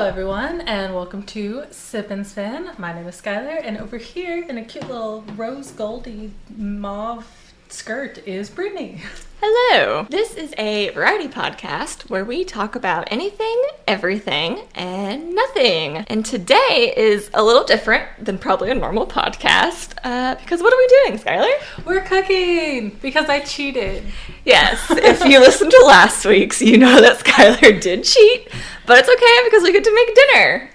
everyone, and welcome to Sip and Spin. My name is Skylar, and over here in a cute little rose goldy mauve skirt is Brittany. Hello! This is a variety podcast where we talk about anything, everything, and nothing. And today is a little different than probably a normal podcast, because what are we doing, Skylar? We're cooking, because I cheated. Yes, if you listened to last week's, you know that Skylar did cheat, but it's okay because we get to make dinner.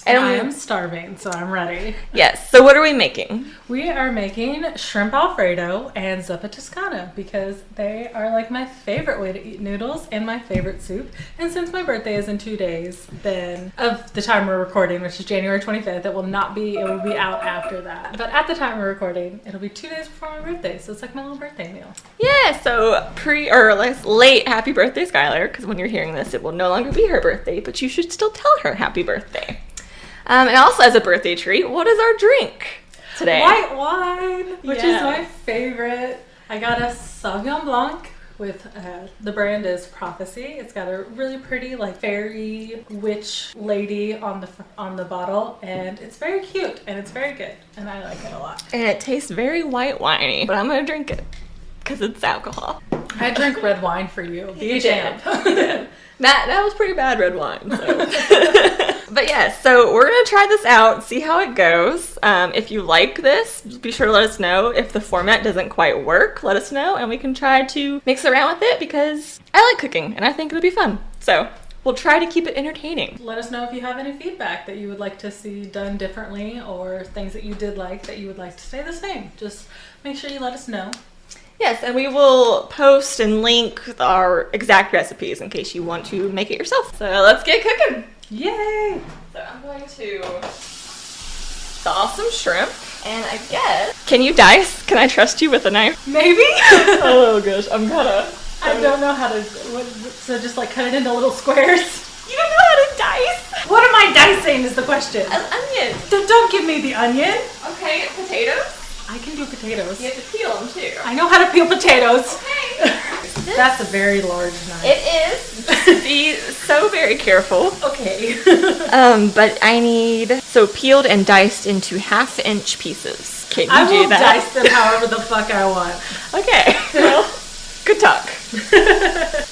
And I am starving, so I'm ready. Yes, so what are we making? We are making shrimp Alfredo and Zuppa Toscana because they are like my favorite way to eat noodles and my favorite soup. And since my birthday is in 2 days, then of the time we're recording, which is January 25th, it will be out after that. But at the time we're recording, it'll be 2 days before my birthday, so it's like my little birthday meal. Yeah, so late happy birthday, Skylar, because when you're hearing this, it will no longer be her birthday, but you should still tell her happy birthday. And also as a birthday treat, what is our drink today? White wine, which is my favorite. I got a Sauvignon Blanc with, the brand is Prophecy. It's got a really pretty like fairy witch lady on the bottle, and it's very cute and it's very good, and I like it a lot. And it tastes very white winey, but I'm gonna drink it because it's alcohol. I drink red wine for you. Be a champ. That was pretty bad red wine. So. But yes, so we're going to try this out, see how it goes. If you like this, be sure to let us know. If the format doesn't quite work, let us know, and we can try to mix around with it because I like cooking, and I think it'll be fun. So we'll try to keep it entertaining. Let us know if you have any feedback that you would like to see done differently or things that you did like that you would like to stay the same. Just make sure you let us know. Yes, and we will post and link our exact recipes in case you want to make it yourself. So let's get cooking. Yay! So I'm going to thaw some shrimp, and I guess... Can you dice? Can I trust you with a knife? Maybe? Oh gosh, I don't know how to... So just like cut it into little squares? You don't know how to dice? What am I dicing is the question. An onion. Don't give me the onion. Okay, potatoes? I can do potatoes. You have to peel them too. I know how to peel potatoes. Okay. That's a very large knife. It is. Just be so very careful. Okay. But I need peeled and diced into 1/2-inch pieces. Can you do that? I will dice them however the fuck I want. Okay. Well, good talk.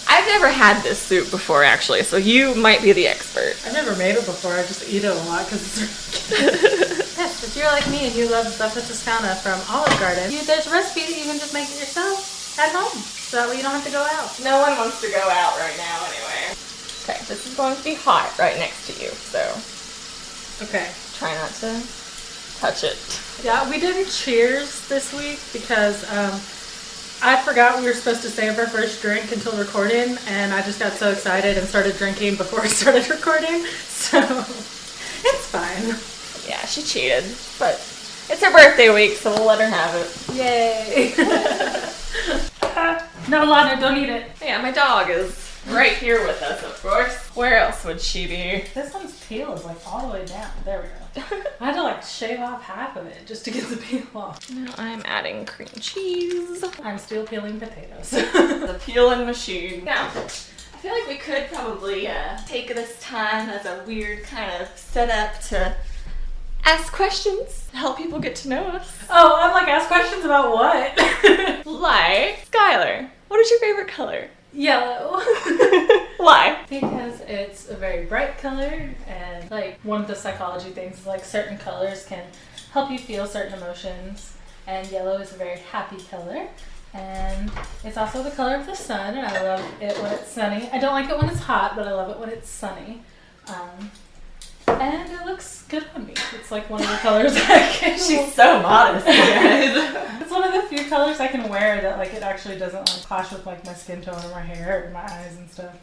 I've never had this soup before, actually, so you might be the expert. I've never made it before. I just eat it a lot because it's really good. Yes, if you're like me and you love Zuppa Toscana from Olive Garden, there's a recipe that you can just make it yourself at home. So that way you don't have to go out. No one wants to go out right now anyway. Okay, this is going to be hot right next to you, so okay. Try not to touch it. Yeah, we didn't cheers this week because I forgot we were supposed to save our first drink until recording, and I just got so excited and started drinking before we started recording, so it's fine. Yeah, she cheated, but it's her birthday week, so we'll let her have it. Yay! No, Lana, don't eat it. Yeah, my dog is right here with us, of course. Where else would she be? This one's peel is like all the way down. There we go. I had to like shave off half of it just to get the peel off. Now I'm adding cream cheese. I'm still peeling potatoes. The peeling machine. Now, I feel like we could probably take this time as a weird kind of setup to ask questions, help people get to know us. Oh, I'm like, ask questions about what? Like, Skylar, what is your favorite color? Yellow. Why? Because it's a very bright color, and like one of the psychology things is like certain colors can help you feel certain emotions, and yellow is a very happy color. And it's also the color of the sun, and I love it when it's sunny. I don't like it when it's hot, but I love it when it's sunny. And it looks good on me. It's like one of the colors I can. She's so modest, guys. It's one of the few colors I can wear that like it actually doesn't like clash with like my skin tone or my hair or my eyes and stuff.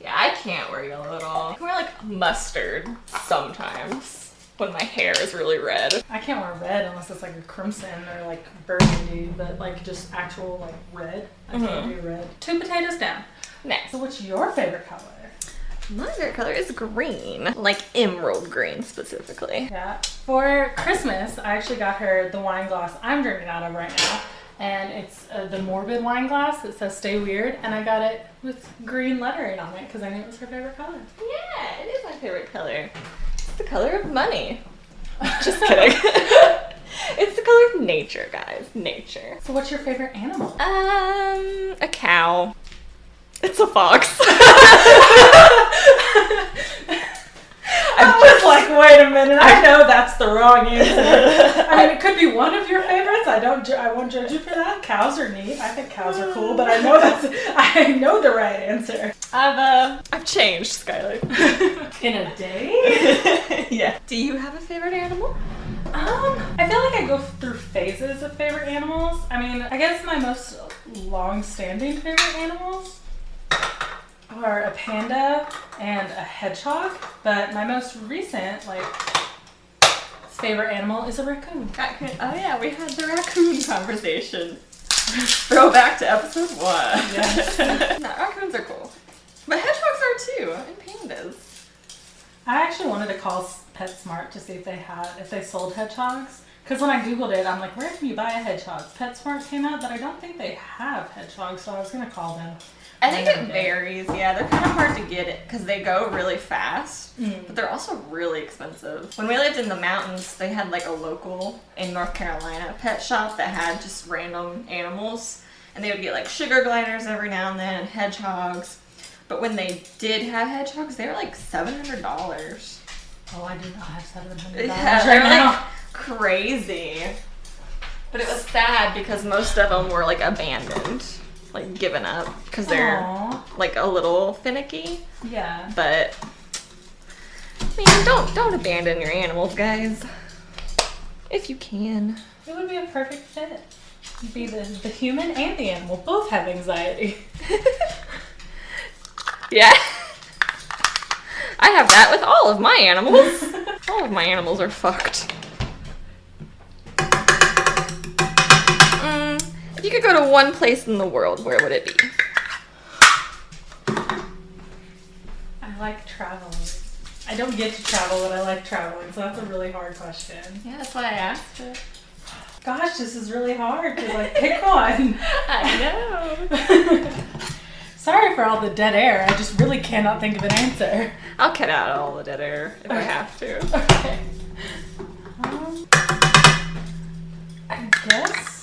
Yeah, I can't wear yellow at all. I can wear like mustard sometimes when my hair is really red. I can't wear red unless it's like a crimson or like burgundy, but like just actual like red. I can't do red. 2 potatoes down. Next. So what's your favorite color? My favorite color is green, like emerald green specifically. Yeah. For Christmas, I actually got her the wine glass I'm drinking out of right now, and it's the morbid wine glass that says "Stay Weird," and I got it with green lettering on it because I knew it was her favorite color. Yeah, it is my favorite color. It's the color of money. Just kidding. It's the color of nature, guys. Nature. So what's your favorite animal? A cow. It's a fox. I was like, wait a minute, I know that's the wrong answer. I mean, it could be one of your favorites. I won't judge you for that. Cows are neat. I think cows are cool, but I know the right answer. I've changed, Skylar. In a day? Yeah. Do you have a favorite animal? I feel like I go through phases of favorite animals. I mean, I guess my most long-standing favorite animals are a panda and a hedgehog, but my most recent, favorite animal is a raccoon. Raccoon. Oh yeah, we had the raccoon conversation. Throw back to episode 1. Yes. No, raccoons are cool. But hedgehogs are too, and pandas. I actually wanted to call PetSmart to see if they sold hedgehogs. Because when I Googled it, I'm like, where can you buy a hedgehog? PetSmart came out, but I don't think they have hedgehogs, so I was going to call them. I think it varies, yeah. They're kind of hard to get it because they go really fast, but they're also really expensive. When we lived in the mountains, they had a local in North Carolina pet shop that had just random animals, and they would get sugar gliders every now and then and hedgehogs. But when they did have hedgehogs, they were $700. Oh, I do not have $700 Yeah, right now. Crazy. But it was sad because most of them were abandoned. Given up because they're a little finicky. Yeah. But I mean, don't abandon your animals, guys. If you can. It would be a perfect fit. You'd be the human and the animal. Both have anxiety. Yeah. I have that with all of my animals. All of my animals are fucked. If you could go to one place in the world, where would it be? I like traveling. I don't get to travel, but I like traveling, so that's a really hard question. Yeah, that's why I asked it. Gosh, this is really hard to pick one. I know. Sorry for all the dead air. I just really cannot think of an answer. I'll cut out all the dead air if I have to. Okay. I guess.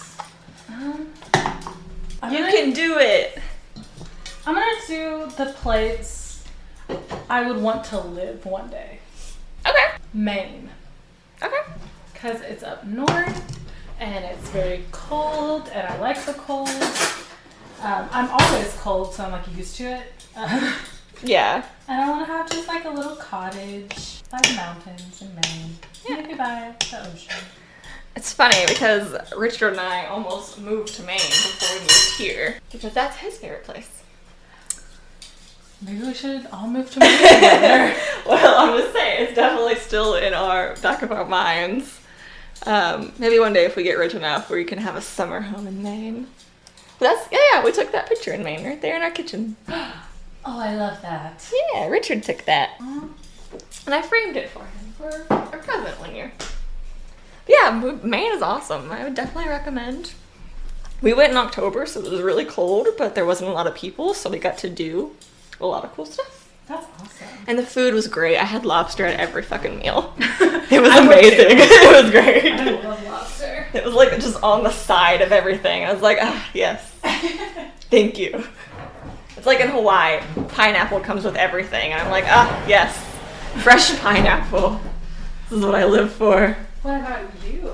You can do it. I'm gonna do the place I would want to live one day. Okay. Maine. Okay. Because it's up north and it's very cold and I like the cold. I'm always cold, so I'm used to it. Yeah. And I want to have just a little cottage by the mountains in Maine. Yeah. Maybe by the ocean. It's funny because Richard and I almost moved to Maine before we moved here because that's his favorite place. Maybe we should all move to Maine together. Well, I'm just saying, it's definitely still in our back of our minds. Maybe one day if we get rich enough where you can have a summer home in Maine. But we took that picture in Maine right there in our kitchen. Oh, I love that. Yeah, Richard took that. And I framed it for him for a present one year. But yeah, Maine is awesome. I would definitely recommend. We went in October, so it was really cold, but there wasn't a lot of people, so we got to do a lot of cool stuff. That's awesome. And the food was great. I had lobster at every fucking meal. It was amazing. It was great. I love lobster. It was just on the side of everything. I was like, yes. Thank you. It's in Hawaii. Pineapple comes with everything. And I'm like, yes. Fresh pineapple. This is what I live for. What about you?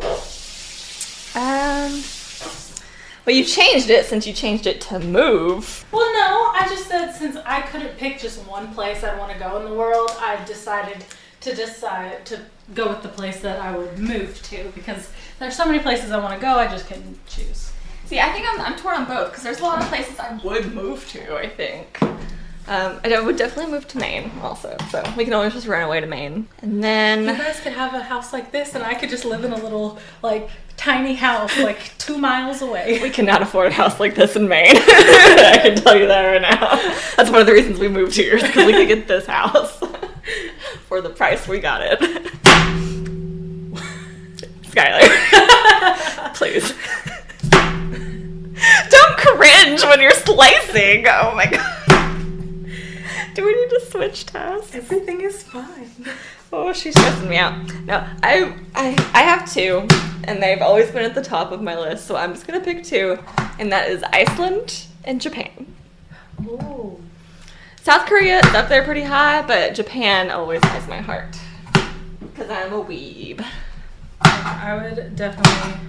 Well, you changed it since you changed it to move. Well, no, I just said since I couldn't pick just one place I'd want to go in the world, I decided to go with the place that I would move to because there's so many places I want to go, I just couldn't choose. See, I think I'm torn on both because there's a lot of places I would move to, I think. I would definitely move to Maine also, so we can always just run away to Maine. And then... You guys could have a house like this and I could just live in a little, tiny house, 2 miles away. We cannot afford a house like this in Maine. I can tell you that right now. That's one of the reasons we moved here, is because we could get this house for the price we got it. Skylar, please. Don't cringe when you're slicing. Oh my god. Do we need to switch tasks? Everything is fine. Oh, she's stressing me out. No, I have two, and they've always been at the top of my list, so I'm just gonna pick two, and that is Iceland and Japan. Oh. South Korea is up there pretty high, but Japan always has my heart. Because I'm a weeb. I would definitely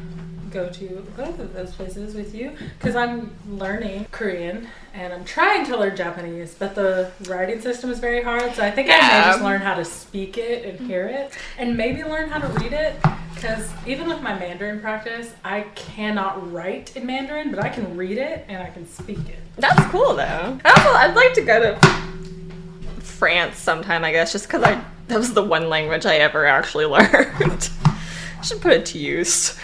go to both of those places with you because I'm learning Korean and I'm trying to learn Japanese, but the writing system is very hard, so I think I may just learn how to speak it and hear it and maybe learn how to read it, because even with my Mandarin practice, I cannot write in Mandarin, but I can read it and I can speak it. That's cool though. I'd like to go to France sometime, I guess, just because that was the one language I ever actually learned. I should put it to use.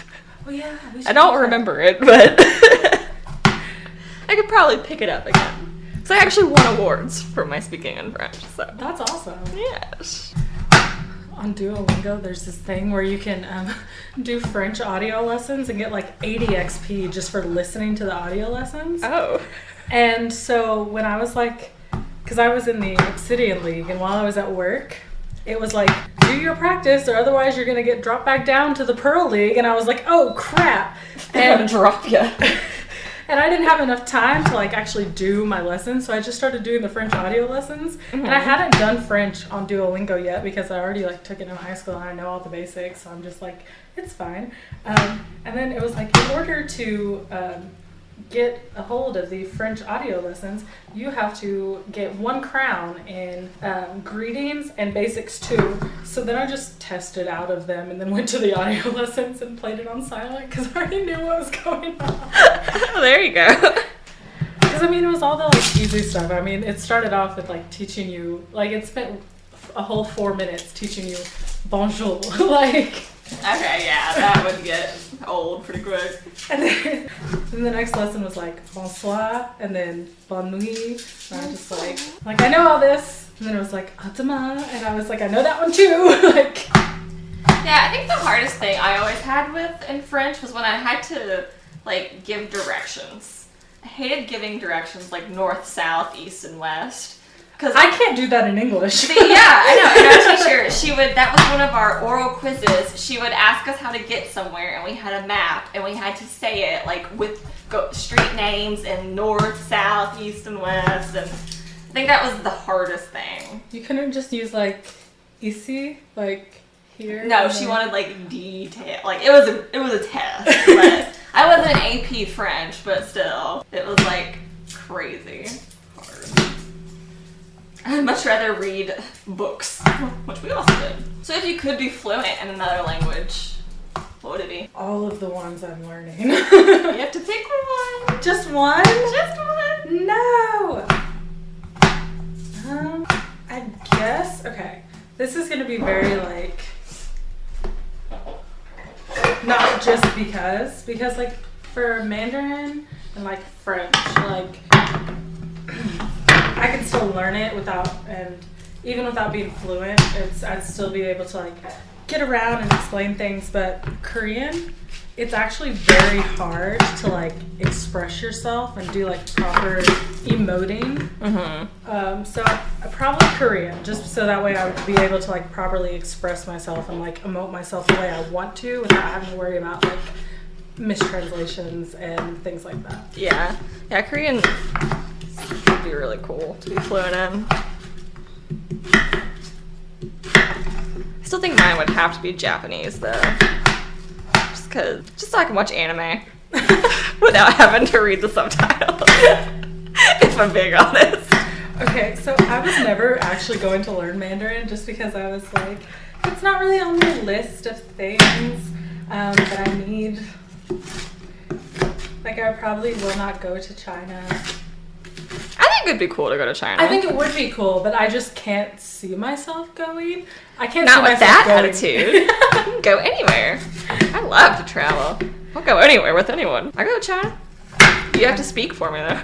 Oh yeah, I don't remember it, but I could probably pick it up again. So I actually won awards for my speaking in French. So that's awesome. Yes. On Duolingo, there's this thing where you can do French audio lessons and get like 80 XP just for listening to the audio lessons. Oh. And so when I was like, because I was in the Obsidian League, and while I was at work, it was like, do your practice or otherwise you're going to get dropped back down to the Pearl League. And I was like, oh crap. They're going to drop you. And I didn't have enough time to like actually do my lessons. So I just started doing the French audio lessons. Mm-hmm. And I hadn't done French on Duolingo yet because I already like took it in high school and I know all the basics. So I'm just like, it's fine. And then it was like, in order to get a hold of the French audio lessons, you have to get 1 crown in greetings and basics too. So then I just tested out of them and then went to the audio lessons and played it on silent because I already knew what was going on. Oh, there you go. Because I mean, it was all the like easy stuff. I mean, it started off with like teaching you, like it spent a whole 4 minutes teaching you bonjour, like. Okay, yeah, that would get old pretty quick. And then the next lesson was like bonsoir and then bonne nuit. And I was just like I know all this. And then it was like atama, and I was like, I know that one too. Like, yeah, I think the hardest thing I always had with in French was when I had to like give directions. I hated giving directions like north, south, east, and west. Because I can't do that in English. See, yeah, I know. And our teacher, that was one of our oral quizzes. She would ask us how to get somewhere, and we had a map, and we had to say it, like, with street names and north, south, east, and west. And I think that was the hardest thing. You couldn't just use, like, ici, like, here? No, she wanted, like, detail. Like, it was a test. But I wasn't an AP French, but still. It was, like, crazy hard. I'd much rather read books, which we also did. So if you could be fluent in another language, what would it be? All of the ones I'm learning. You have to pick one. Just one? Just one. No. I guess, okay. This is going to be very like, not just because like for Mandarin and like French, like, I can still learn it even without being fluent, I'd still be able to like get around and explain things. But Korean, it's actually very hard to like express yourself and do like proper emoting. Mm-hmm. So I probably Korean, just so that way I would be able to like properly express myself and like emote myself the way I want to without having to worry about like mistranslations and things like that. Yeah, Korean would be really cool to be fluent in. I still think mine would have to be Japanese though, just so I can watch anime without having to read the subtitles. If I'm being honest. Okay, so I was never actually going to learn Mandarin just because I was like, it's not really on the list of things that I need. Like, I probably will not go to China. I think it'd be cool to go to China. I think it would be cool, but I just can't see myself going. I can't not see with myself that going. attitude. You can go anywhere. I love to travel. I'll go anywhere with anyone. I go to China. You have to speak for me though.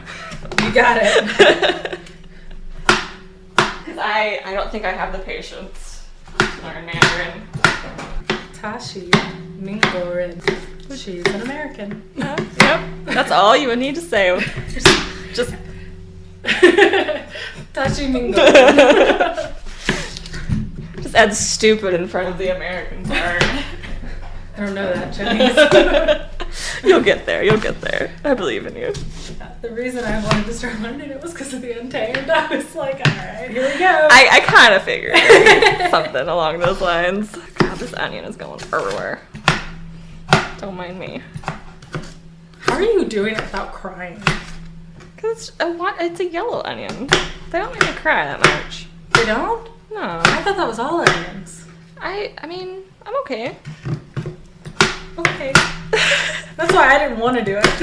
You got it. Because I don't think I have the patience to learn Mandarin. Tashi Mingorin. She's an American. Yep. That's all you would need to say. Just Tashi Mingorin. Just add stupid in front of the American part. I don't know that Chinese. You'll get there. I believe in you. The reason I wanted to start learning it was because of the Untamed. I was like, alright, here we go. I kind of figured something along those lines. God, this onion is going everywhere. Don't mind me. How are you doing it without crying? Because it's a yellow onion. They don't make me cry that much. They don't? No. I thought that was all onions. I mean, I'm okay. Okay. That's why I didn't want to do it.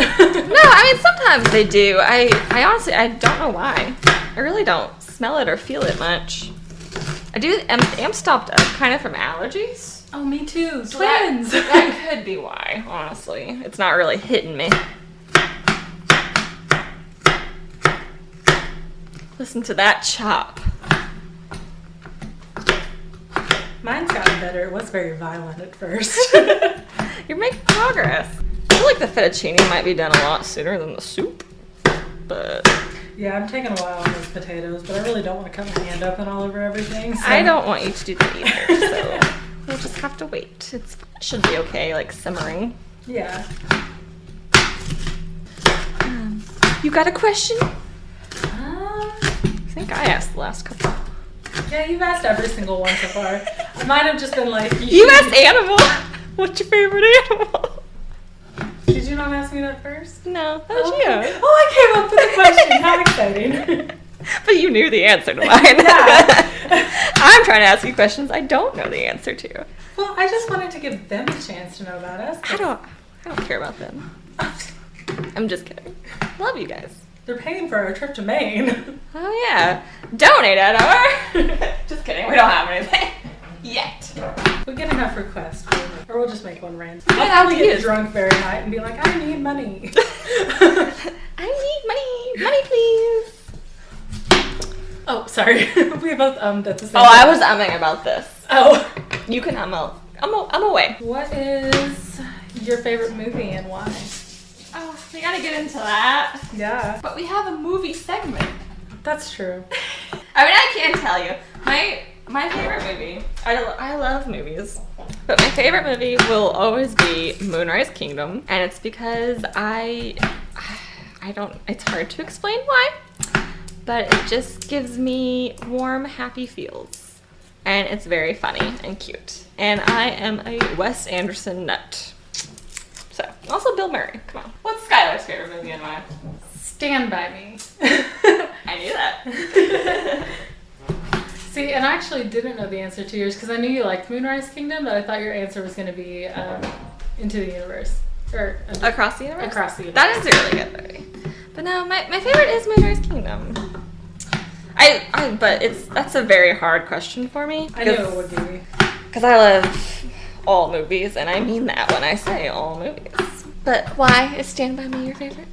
No, I mean, sometimes they do. I honestly, I don't know why. I really don't smell it or feel it much. I'm stopped up kind of from allergies. Oh, me too. So Twins. That could be why, honestly. It's not really hitting me. Listen to that chop. Mine's gotten better. It was very violent at first. You're making progress. I feel like the fettuccine might be done a lot sooner than the soup. But Yeah, I'm taking a while on those potatoes, but I really don't want to cut my hand up and all over everything. So. I don't want you to do that either, so we'll just have to wait. It should be okay, like simmering. Yeah. You got a question? Um, I think I asked the last couple. yeah, you've asked every single one so far. I might have just been like... You asked animal. What's your favorite animal? Did you not ask me that first? No, that was you. Oh, I came up with a question. How exciting. But you knew the answer to mine. Yeah. I'm trying to ask you questions I don't know the answer to. Well, I just wanted to give them a chance to know about us. I don't care about them. I'm just kidding. Love you guys. They're paying for our trip to Maine. Oh yeah. Donate at our... Just kidding. We don't have anything. Yet. We'll get enough requests. Or we'll just make one random. Yeah, I'll probably that'd be get drunk very night and be like, I need money. I need money. Money, please. Oh, sorry. We both at the same Oh, I time. was umming about this. Oh. You can I'm away. What is your favorite movie and why? Oh, we gotta get into that. Yeah. But we have a movie segment. That's true. I mean, I can't tell you. My favorite movie, I love movies, but my favorite movie will always be Moonrise Kingdom, and it's because I don't, it's hard to explain why, but it just gives me warm, happy feels, and it's very funny and cute, and I am a Wes Anderson nut. So, also Bill Murray, come on. What's Skylar's favorite movie and why? Stand By Me. I knew that. See, and I actually didn't know the answer to yours because I knew you liked Moonrise Kingdom, but I thought your answer was going to be Into the Universe. Or Across the Universe? Across the Universe. That is a really good movie. But no, my favorite is Moonrise Kingdom. But that's a very hard question for me. I knew it would be. Because I love all movies, and I mean that when I say all movies. But why is Stand By Me your favorite?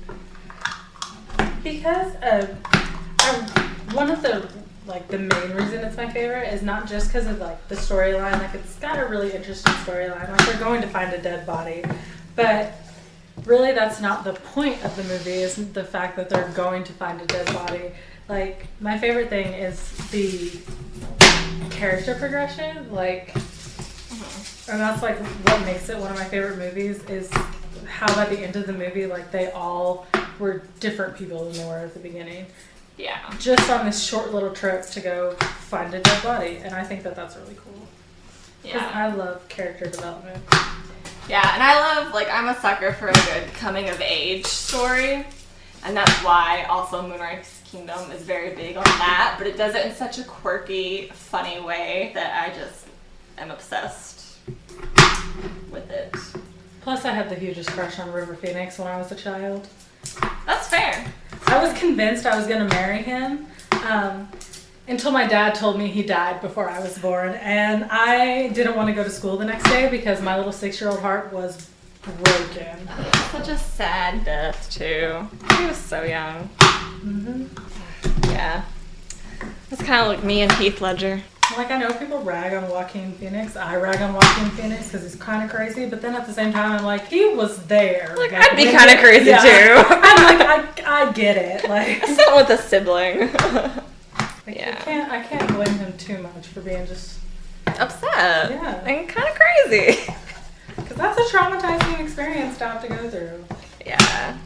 Because one of the main reason it's my favorite is not just because of the storyline. It's got a really interesting storyline. They're going to find a dead body, but really that's not the point of the movie. Isn't the fact that they're going to find a dead body. My favorite thing is the character progression. And that's what makes it one of my favorite movies is how by the end of the movie they all were different people than they were at the beginning. Yeah. Just on this short little trip to go find a dead body. And I think that that's really cool. Yeah. I love character development. Yeah, and I love, I'm a sucker for a good coming of age story. And that's why also Moonrise Kingdom is very big on that. But it does it in such a quirky, funny way that I just am obsessed with it. Plus I had the hugest crush on River Phoenix when I was a child. That's fair. I was convinced I was going to marry him until my dad told me he died before I was born. And I didn't want to go to school the next day because my little 6-year-old heart was broken. Such a sad death, too. He was so young. Mm-hmm. Yeah. It's kind of like me and Heath Ledger. Like, I know people rag on Joaquin Phoenix. I rag on Joaquin Phoenix because he's kind of crazy. But then at the same time, I'm like, he was there. Like I'd be kind of crazy too. I'm like, I get it. Like, so with a sibling. Yeah. I can't blame him too much for being just upset. Yeah. And kind of crazy. Because that's a traumatizing experience to have to go through. Yeah.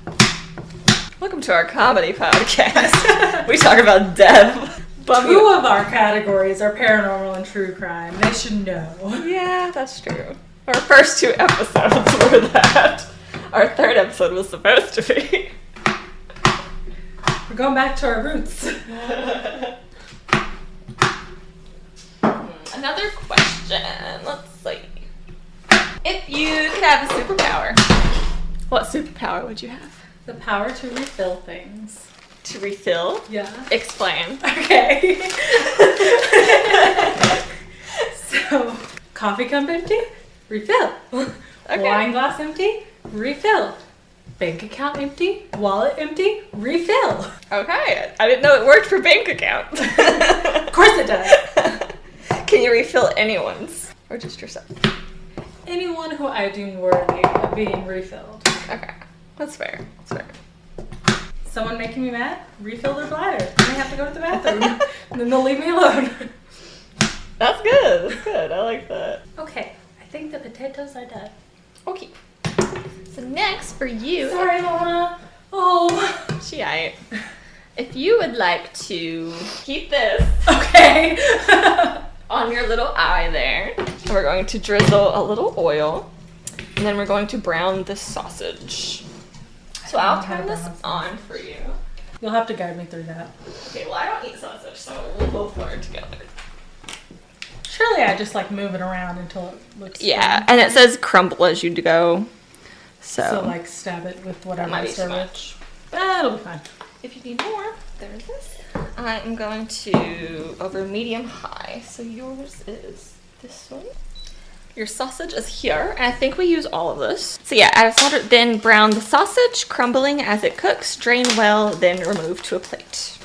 Welcome to our comedy podcast. We talk about death. Two of our categories are paranormal and true crime. They should know. Yeah, that's true. Our first 2 episodes were that. Our 3rd episode was supposed to be. We're going back to our roots. Another question. Let's see. If you could have a superpower, what superpower would you have? The power to refill things. To refill? Yeah. Explain. Okay. So, coffee cup empty? Refill. Okay. Wine glass empty? Refill. Bank account empty? Wallet empty? Refill. Okay. I didn't know it worked for bank accounts. Of course it does. Can you refill anyone's? Or just yourself? Anyone who I deem worthy of being refilled. Okay. That's fair. That's fair. Someone making me mad? Refill their bladder. And they have to go to the bathroom. And then they'll leave me alone. That's good. That's good. I like that. Okay. I think the potatoes are done. Okay. So next for you. Sorry, Lana. Oh. She aight. If you would like to keep this. Okay. On your little eye there. We're going to drizzle a little oil. And then we're going to brown the sausage. So I'll turn this on for you. You'll have to guide me through that. Okay, well I don't eat sausage, so we'll both learn together. Surely I just like move it around until it looks Yeah, and it says crumble as you go. So like stab it with whatever might be too serve much. It'll be fine. If you need more, there's this. I'm going to over medium high. So yours is this one. Your sausage is here, and I think we use all of this. So yeah, add a water, then brown the sausage, crumbling as it cooks, drain well, then remove to a plate.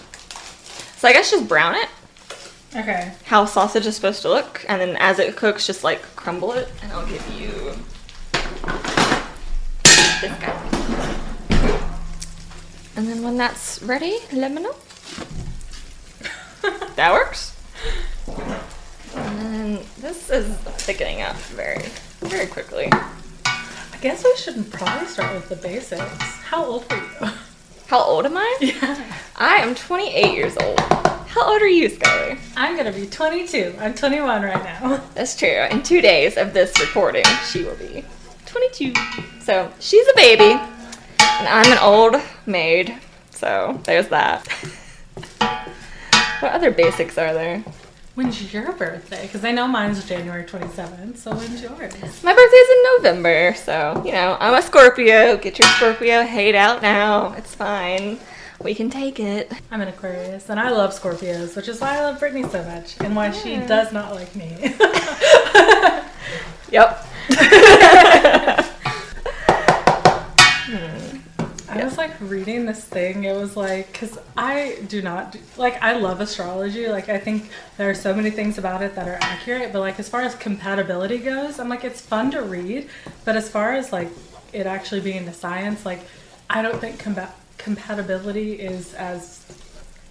So I guess just brown it. Okay. How sausage is supposed to look, and then as it cooks, just like crumble it, and I'll give you this guy. And then when that's ready, let me know. That works. And then this is thickening up very, very quickly. I guess we should probably start with the basics. How old are you? How old am I? Yeah. I am 28 years old. How old are you, Skylar? I'm gonna be 22. I'm 21 right now. That's true. In 2 days of this recording, she will be 22. So she's a baby, and I'm an old maid. So there's that. What other basics are there? When's your birthday? Because I know mine's January 27th, so when's yours? My birthday's in November, so, you know, I'm a Scorpio. Get your Scorpio hate out now. It's fine. We can take it. I'm an Aquarius, and I love Scorpios, which is why I love Brittany so much, and why she does not like me. Yep. I was like reading this thing. It was like, because I do not, like, I love astrology. Like, I think there are so many things about it that are accurate. But, like, as far as compatibility goes, I'm like, it's fun to read. But as far as, like, it actually being a science, like, I don't think compatibility is as,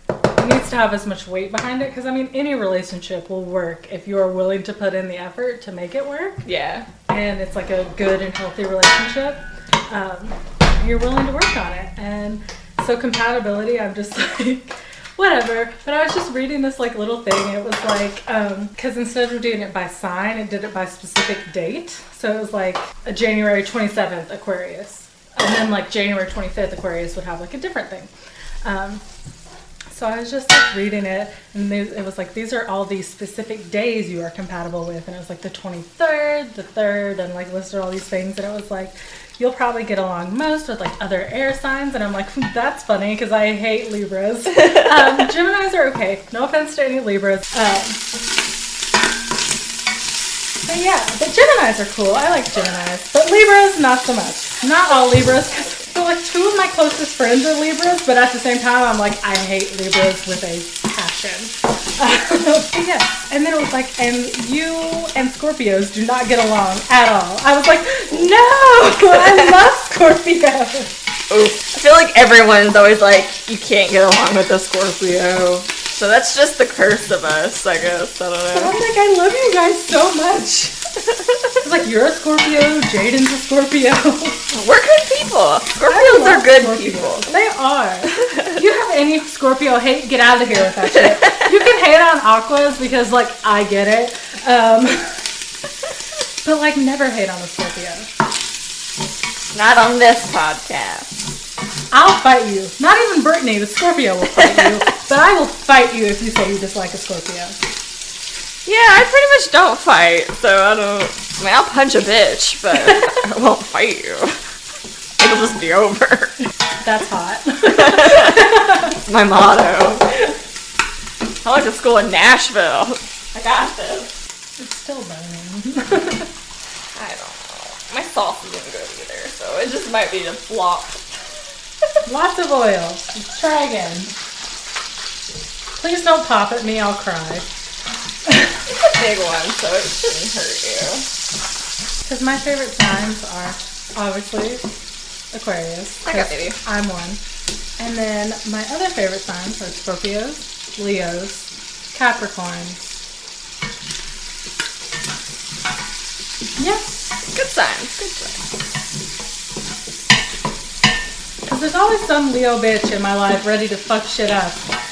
it needs to have as much weight behind it. Because, I mean, any relationship will work if you are willing to put in the effort to make it work. Yeah. And it's, like, a good and healthy relationship. You're willing to work on it. And so compatibility, I'm just like, whatever. But I was just reading this like little thing. It was like, because instead of doing it by sign, it did it by specific date. So it was like a January 27th Aquarius. And then like January 25th Aquarius would have like a different thing. So I was just like reading it, and it was like, these are all these specific days you are compatible with. And it was like the 23rd, the 3rd, and like listed all these things. And it was like, you'll probably get along most with like other air signs. And I'm like, that's funny because I hate Libras. Geminis are okay. No offense to any Libras. But yeah, but Geminis are cool. I like Geminis. But Libras, not so much. Not all Libras. So like 2 of my closest friends are Libras, but at the same time, I'm like, I hate Libras with a passion. Yeah, and then it was like, and you and Scorpios do not get along at all. I was like, no, I love Scorpios. Oof. I feel like everyone's always like, you can't get along with a Scorpio. So that's just the curse of us, I guess. I don't But know. I'm like, I love you guys so much. It's like, you're a Scorpio, Jaden's a Scorpio. We're good people. I Scorpios love are good Scorpios. people. They are. If you have any Scorpio hate, get out of here with that shit. You can hate on Aquas because, like, I get it. But, like, never hate on a Scorpio. Not on this podcast. I'll fight you. Not even Brittany, the Scorpio, will fight you. But I will fight you if you say you dislike a Scorpio. Yeah, I pretty much don't fight, so I mean, I'll punch a bitch, but I won't fight you. It'll just be over. That's hot. That's my motto. I went to school in Nashville. I got this. It's still burning. I don't know. My sauce isn't good either, so it just might be a flop. Lots of oil. Let's try again. Please don't pop at me, I'll cry. It's a big one, so it shouldn't hurt you. Because my favorite signs are, obviously, Aquarius. I got 'cause baby. I'm one. And then my other favorite signs are Scorpios, Leos, Capricorns. Yeah. Good signs, good signs. Because there's always some Leo bitch in my life ready to fuck shit up.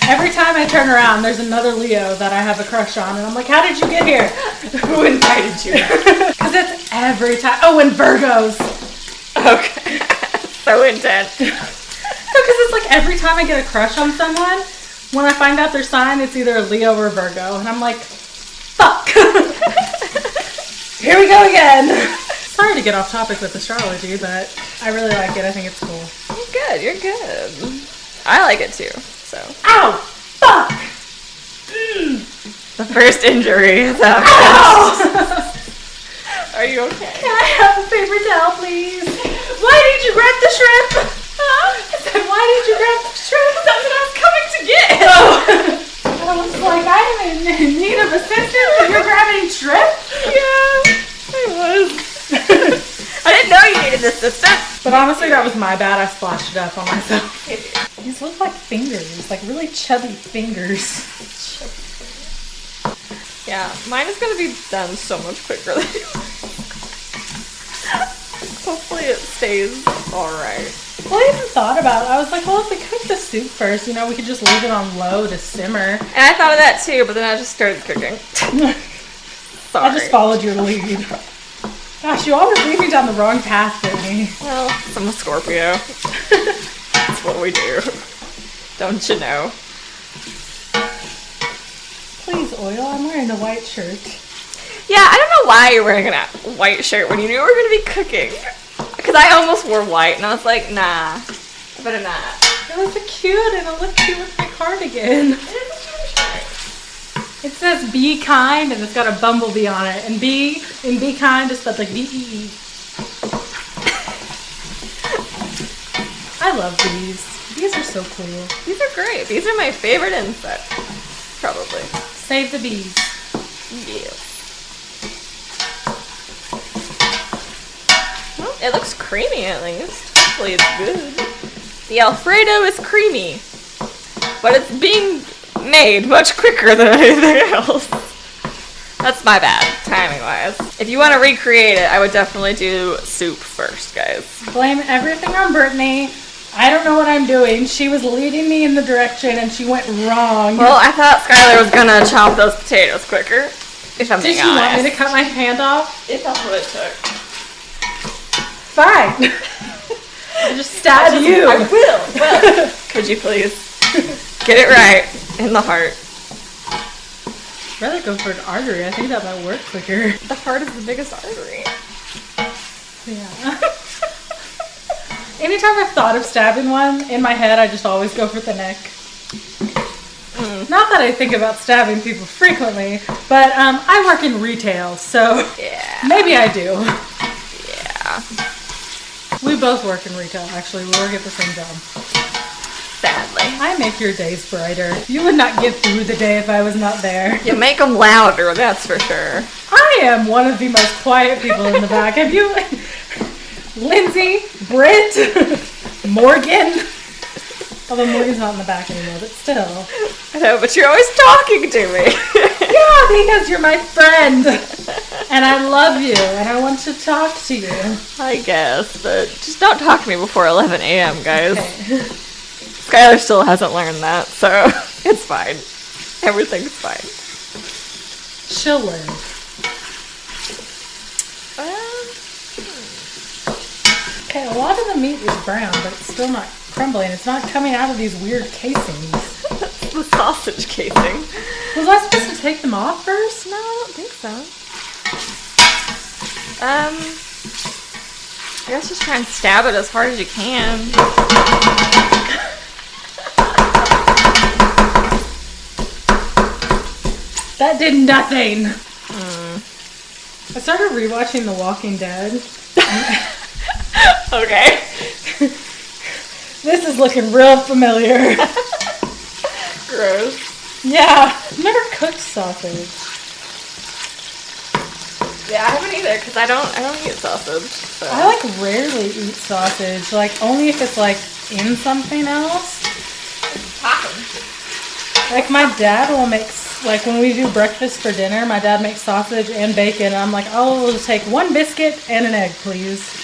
Every time I turn around, there's another Leo that I have a crush on, and I'm like, how did you get here? Who invited you? Because it's every time. Oh, and Virgos. Okay. So intense. Because it's like every time I get a crush on someone, when I find out their sign, it's either a Leo or Virgo, and I'm like, fuck. Here we go again. Sorry to get off topic with astrology, but I really like it. I think it's cool. You're good. I like it too, so. Ow! Fuck! The first injury is happened. Ow! Are you okay? Can I have a paper towel, please? Why did you grab the shrimp? Huh? I said, why did you grab the shrimp? That's what I was coming to get. I was like, I am in need of assistance and you're grabbing shrimp? Yeah, I was. I didn't know you needed assistance. But honestly, that was my bad. I splashed it up on myself. These look like fingers, like really chubby fingers. Yeah, mine is gonna be done so much quicker than yours. Hopefully it stays alright. Well, I even thought about it. I was like, well, if we cook the soup first, you know, we could just leave it on low to simmer. And I thought of that too, but then I just started cooking. Sorry. I just followed your lead. Gosh, you always lead me down the wrong path, Brittany. Well, I'm a Scorpio. That's what we do. Don't you know? Please, oil. I'm wearing a white shirt. Yeah, I don't know why you're wearing a white shirt when you knew we were going to be cooking. Because I almost wore white, and I was like, nah, I better not. It was cute, and it looked cute with my cardigan. It says be kind, and it's got a bumblebee on it. And be kind is spelled like B-E-E. I love bees. Bees are so cool. These are great. These are my favorite insect. Probably. Save the bees. Yeah. Well, it looks creamy at least. Hopefully it's good. The Alfredo is creamy, but it's being made much quicker than anything else. That's my bad, timing-wise. If you want to recreate it, I would definitely do soup first, guys. Blame everything on Brittany. I don't know what I'm doing. She was leading me in the direction, and she went wrong. Well, I thought Skylar was gonna chop those potatoes quicker. If I'm Did being you want honest. me to cut my hand off? If that's what it took. Fine. I just stabbed you. I will. Well, could you please get it right in the heart? I'd rather go for an artery. I think that might work quicker. The heart is the biggest artery. Yeah. Anytime I've thought of stabbing one, in my head I just always go for the neck. Not that I think about stabbing people frequently, but I work in retail, so Yeah. maybe I do. Yeah. We both work in retail, actually. We work at the same job. Sadly. I make your days brighter. You would not get through the day if I was not there. You make them louder, that's for sure. I am one of the most quiet people in the back. Have you... Lindsay, Britt, Morgan. Although Morgan's not in the back anymore, but still. I know, but you're always talking to me. Yeah, because you're my friend. And I love you, and I want to talk to you. I guess, but just don't talk to me before 11 a.m., guys. Okay. Skylar still hasn't learned that, so it's fine. Everything's fine. She'll learn. Okay, a lot of the meat is brown, but it's still not crumbling. It's not coming out of these weird casings. The sausage casing. Was I supposed to take them off first? No, I don't think so. I guess just try and stab it as hard as you can. That did nothing. I started rewatching The Walking Dead. Okay. This is looking real familiar. Gross. Yeah, I've never cooked sausage. Yeah, I haven't either, because I don't eat sausage. So. I like rarely eat sausage, like only if it's like in something else. Like my dad will make, like when we do breakfast for dinner, my dad makes sausage and bacon, and I'm like, oh, we'll just take one biscuit and an egg, please.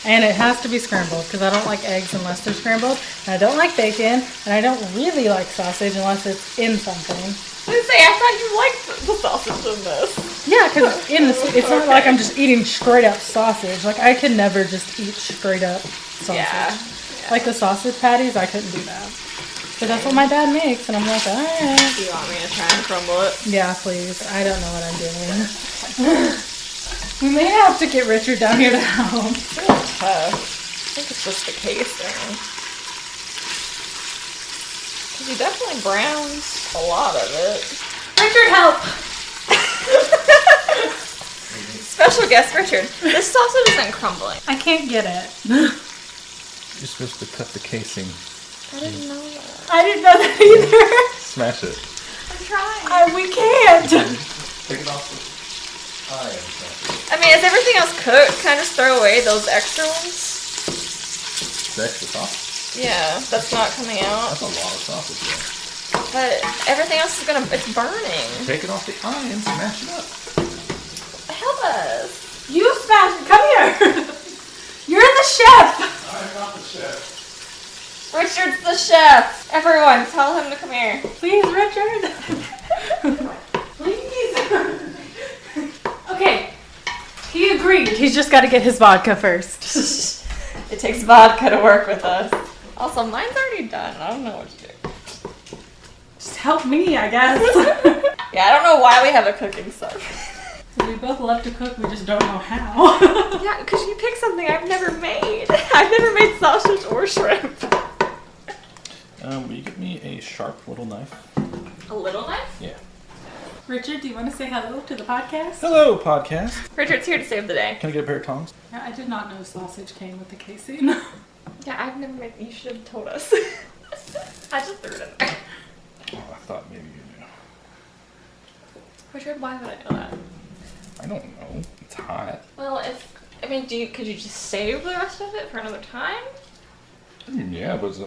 And it has to be scrambled, because I don't like eggs unless they're scrambled, and I don't like bacon, and I don't really like sausage unless it's in something. I was gonna say, I thought you liked the sausage in this. Yeah, because it's not like I'm just eating straight up sausage. Like I could never just eat straight up sausage. Yeah. Like the sausage patties, I couldn't do that. But that's what my dad makes, and I'm like, alright. Do you want me to try and crumble it? Yeah, please. I don't know what I'm doing. We may have to get Richard down here to help. It's really tough. I think it's just the casing. Because he definitely browns a lot of it. Richard, help! Special guest Richard. This sausage isn't crumbling. I can't get it. You're supposed to cut the casing. I didn't know that. I didn't know that either. Smash it. I'm trying. We can't. Take it off the iron. I mean, is everything else cooked? Can I just throw away those extra ones? The extra sausage. Yeah, that's not coming out. That's a lot of sausage there. But everything else is it's burning. Take it off the iron, smash it up. Help us. You smashed it. Come here. You're the chef. I'm not the chef. Richard's the chef. Everyone, tell him to come here. Please, Richard. Please. Okay. He agreed. He's just got to get his vodka first. It takes vodka to work with us. Also, mine's already done. I don't know what to do. Just help me, I guess. Yeah, I don't know why we have a cooking stuff. We both love to cook. We just don't know how. Yeah, because you picked something I've never made. I've never made sausage or shrimp. Will you get me a sharp little knife? A little knife? Yeah. Richard, do you want to say hello to the podcast? Hello, podcast. Richard's here to save the day. Can I get a pair of tongs? Yeah, I did not know sausage came with the casing. Yeah, I've never made. You should have told us. I just threw it in there. Oh, I thought maybe you knew. Richard, why would I know that? I don't know. It's hot. Well, could you just save the rest of it for another time? Yeah, but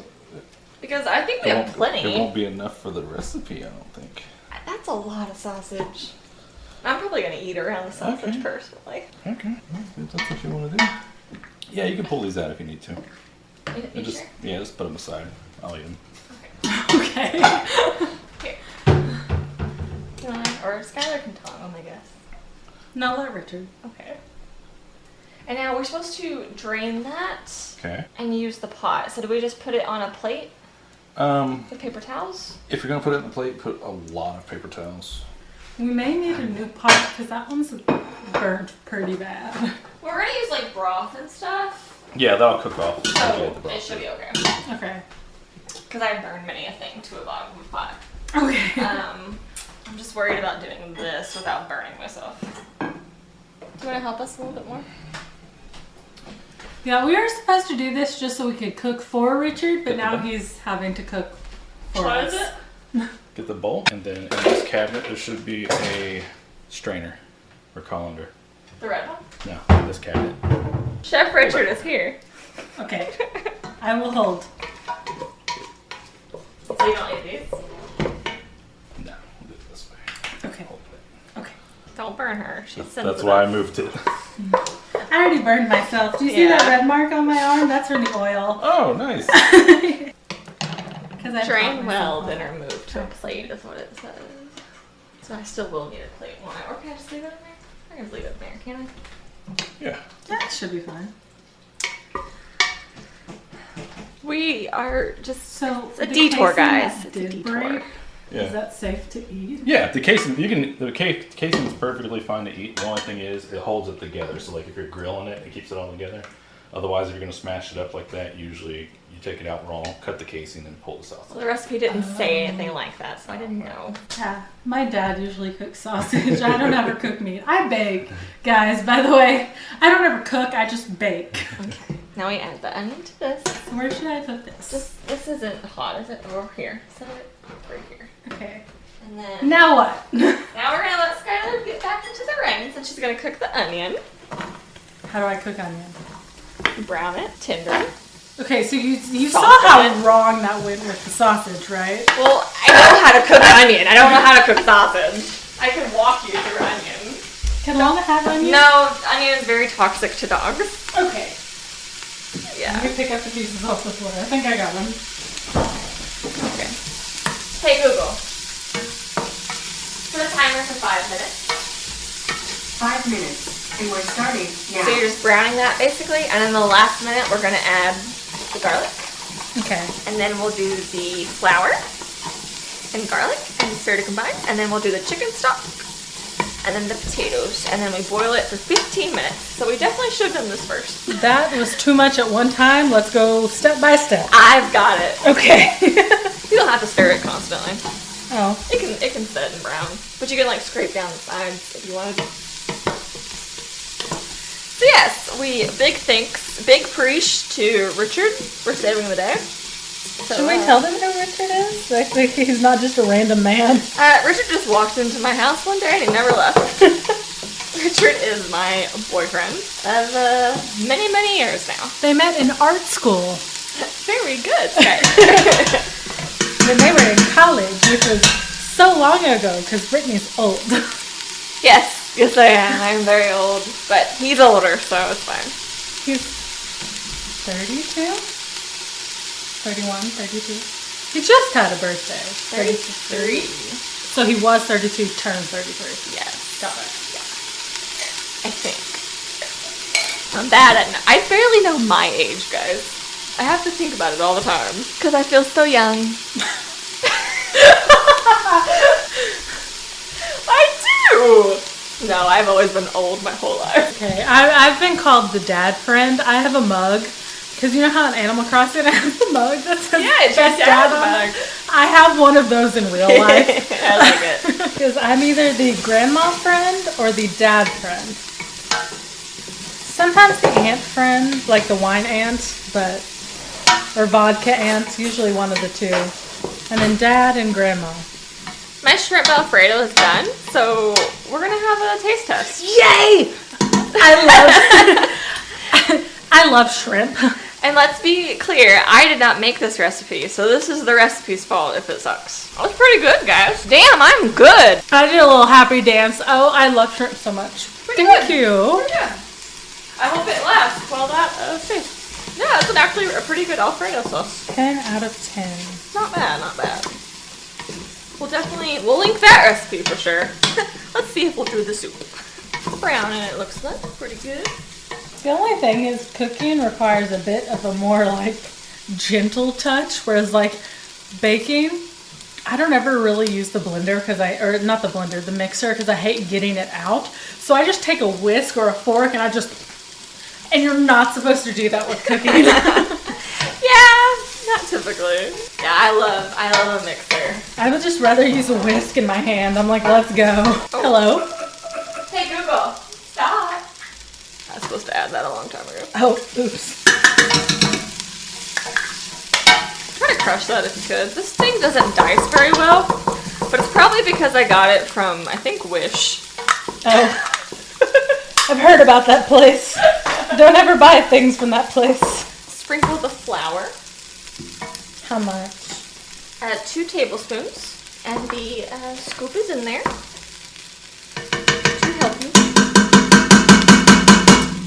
Because I think we have plenty. It won't be enough for the recipe, I don't think. That's a lot of sausage. I'm probably gonna eat around the sausage Okay. personally. Okay, well, if that's what you want to do. Yeah, you can pull these out if you need to. You And just sure? yeah, just put them aside. I'll eat them. Okay. Here. Or Skylar can tell him, I guess. No, let Richard. Okay. And now we're supposed to drain that Okay. and use the pot. So do we just put it on a plate with paper towels? If you're gonna put it in the plate, put a lot of paper towels. We may need a new pot because that one's burnt pretty bad. We're gonna use like broth and stuff. Yeah, that'll cook off. So it should be okay. Okay. Because I've burned many a thing to a bottom of a pot. Okay. I'm just worried about doing this without burning myself. Do you want to help us a little bit more? Yeah, we were supposed to do this just so we could cook for Richard, but now he's having to cook for What us. is it? Get the bowl, and then in this cabinet there should be a strainer or colander. The red one? No, in this cabinet. Chef Richard is here. Okay, I will hold. So you don't eat these? No, we'll do it this way. Okay, Hold it. okay. Don't burn her. She's sensitive. That's why I moved it. I already burned myself. Do you see that red mark on my arm? That's from the oil. Oh, nice. Because I Drain well, then remove to a plate is what it says. So I still will need a plate one. Or can I just leave it in there? I can just leave it in there, can I? Yeah. That should be fine. We are just So a the detour, casing guys. that It's a did detour. break, is Yeah. that safe to eat? Yeah, the casing casing is perfectly fine to eat. The only thing is it holds it together. So like if you're grilling it, it keeps it all together. Otherwise, if you're gonna smash it up like that, usually you take it out raw, cut the casing, and pull the sauce. Well, the recipe didn't say anything like that, so I didn't know. Yeah, my dad usually cooks sausage. I don't ever cook meat. I bake, guys. By the way, I don't ever cook. I just bake. Okay. Now we add the onion to this. So where should I put this? This isn't hot, is it? Over here. Set it right here. Okay. And then Now what? now we're gonna let Skylar get back into the reins, and she's gonna cook the onion. How do I cook onion? Brown it, tender. Okay, so you saw Soften how it. wrong that went with the sausage, right? Well, I know how to cook onion. I don't know how to cook sausage. I can walk you through onion. Can Lana have onion? No, onion is very toxic to dogs. Okay. Yeah. Let me pick up the pieces off the floor. I think I got them. Okay. Hey Google. Put a timer for 5 minutes. 5 minutes. And we're starting now. So you're just browning that basically, and in the last minute we're gonna add the garlic, Okay. and then we'll do the flour and garlic and stir to combine, and then we'll do the chicken stock, and then the potatoes, and then we boil it for 15 minutes. So we definitely should have done this first. That was too much at one time. Let's go step by step. I've got it. Okay. You don't have to stir it constantly. Oh. It can set and brown, but you can like scrape down the sides if you wanted. So yes, big preach to Richard for saving the day. So, Should we tell them who Richard is? Like he's not just a random man. Richard just walked into my house one day and he never left. Richard is my boyfriend of many, many years now. They met in art school Very good, Skylar. when they were in college, which was so long ago because Brittany's old. Yes, I am. I'm very old, but he's older, so it's fine. He's 32? 31, 32. He just had a birthday. 33. So he was 32, turned 33. Yes, Got it. I think. I'm bad at. I barely know my age, guys. I have to think about it all the time because I feel so young. I do. No, I've always been old my whole life. Okay, I've been called the dad friend. I have a mug. Because you know how in Animal Crossing I have a mug that says Yeah, it's your best dad's dad on mug. it? I have one of those in real life. I like it. Because I'm either the grandma friend or the dad friend. Sometimes the aunt friend, like the wine aunt, or vodka aunt, usually one of the two. And then dad and grandma. My shrimp Alfredo is done, so we're gonna have a taste test. Yay! I love shrimp. And let's be clear, I did not make this recipe, so this is the recipe's fault if it sucks. That was pretty good, guys. Damn, I'm good. I did a little happy dance. Oh, I love shrimp so much. Thank you. Yeah. I hope it lasts while that stays. Yeah, it's actually a pretty good Alfredo sauce. 10 out of 10. Not bad, not bad. We'll link that recipe for sure. Let's see if we'll do the soup. Brown and it looks like pretty good. The only thing is cooking requires a bit of a more like gentle touch, whereas like baking, I don't ever really use the blender the mixer, because I hate getting it out. So I just take a whisk or a fork and and you're not supposed to do that with cooking. Yeah, not typically. Yeah, I love a mixer. I would just rather use a whisk in my hand. I'm like, let's go. Hello? Hey Google, stop. I was supposed to add that a long time ago. Oh, oops. Try to crush that if you could. This thing doesn't dice very well, but it's probably because I got it from, I think, Wish. Oh. I've heard about that place. Don't ever buy things from that place. Sprinkle the flour. How much? 2 tablespoons. And the scoop is in there. 2 help me.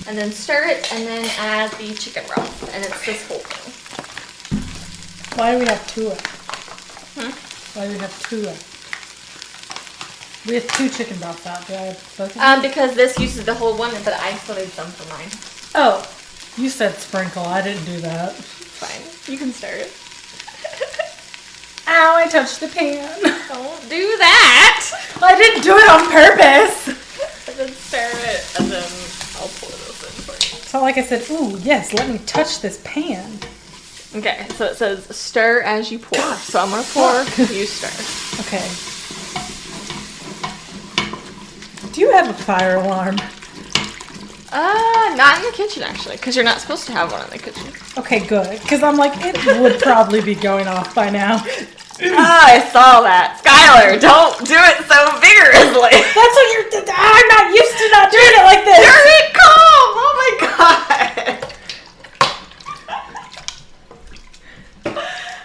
And then stir it, and then add the chicken broth. And it's this whole thing. Why do we have 2? Why do we have 2? We have 2 chicken broths out. Do I have both of them? Because this uses the whole one, but I still need some for mine. Oh, you said sprinkle. I didn't do that. Fine. You can stir it. Ow, I touched the pan. Don't do that! I didn't do it on purpose. And then stir it, and then I'll pour this in for you. It's not like I said, ooh, yes, let me touch this pan. Okay, so it says stir as you pour. So I'm gonna pour, you stir. Okay. Do you have a fire alarm? Not in the kitchen actually, because you're not supposed to have one in the kitchen. Okay, good. Because I'm like, it would probably be going off by now. I saw that. Skylar, don't do it so vigorously. That's what you're. I'm not used to not doing it like this. Turn it calm. Oh my god.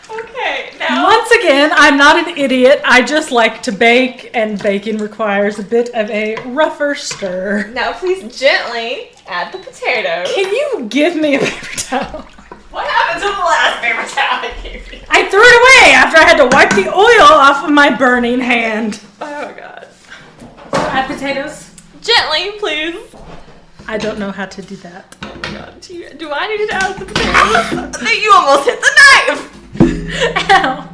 Okay, now. Once again, I'm not an idiot. I just like to bake, and baking requires a bit of a rougher stir. Now please gently add the potatoes. Can you give me a paper towel? What happened to the last paper towel I gave you? I threw it away after I had to wipe the oil off of my burning hand. Oh god. Add potatoes? Gently, please. I don't know how to do that. Oh my god. Do I need to add the potatoes? You almost hit the knife. Ow.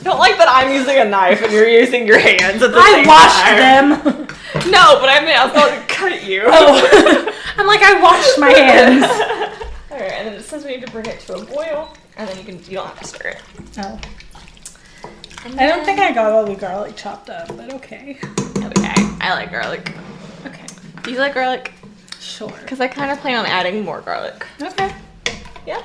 Don't like that I'm using a knife and you're using your hands at the I same washed time. them. No, but I mean, I was going to cut you. Oh. I'm like, I washed my hands. Alright, and then it says we need to bring it to a boil, and then you don't have to stir it. Oh. I don't think I got all the garlic chopped up, but okay. Okay, I like garlic. Okay. Do you like garlic? Sure. Because I kind of plan on adding more garlic. Okay. Yeah?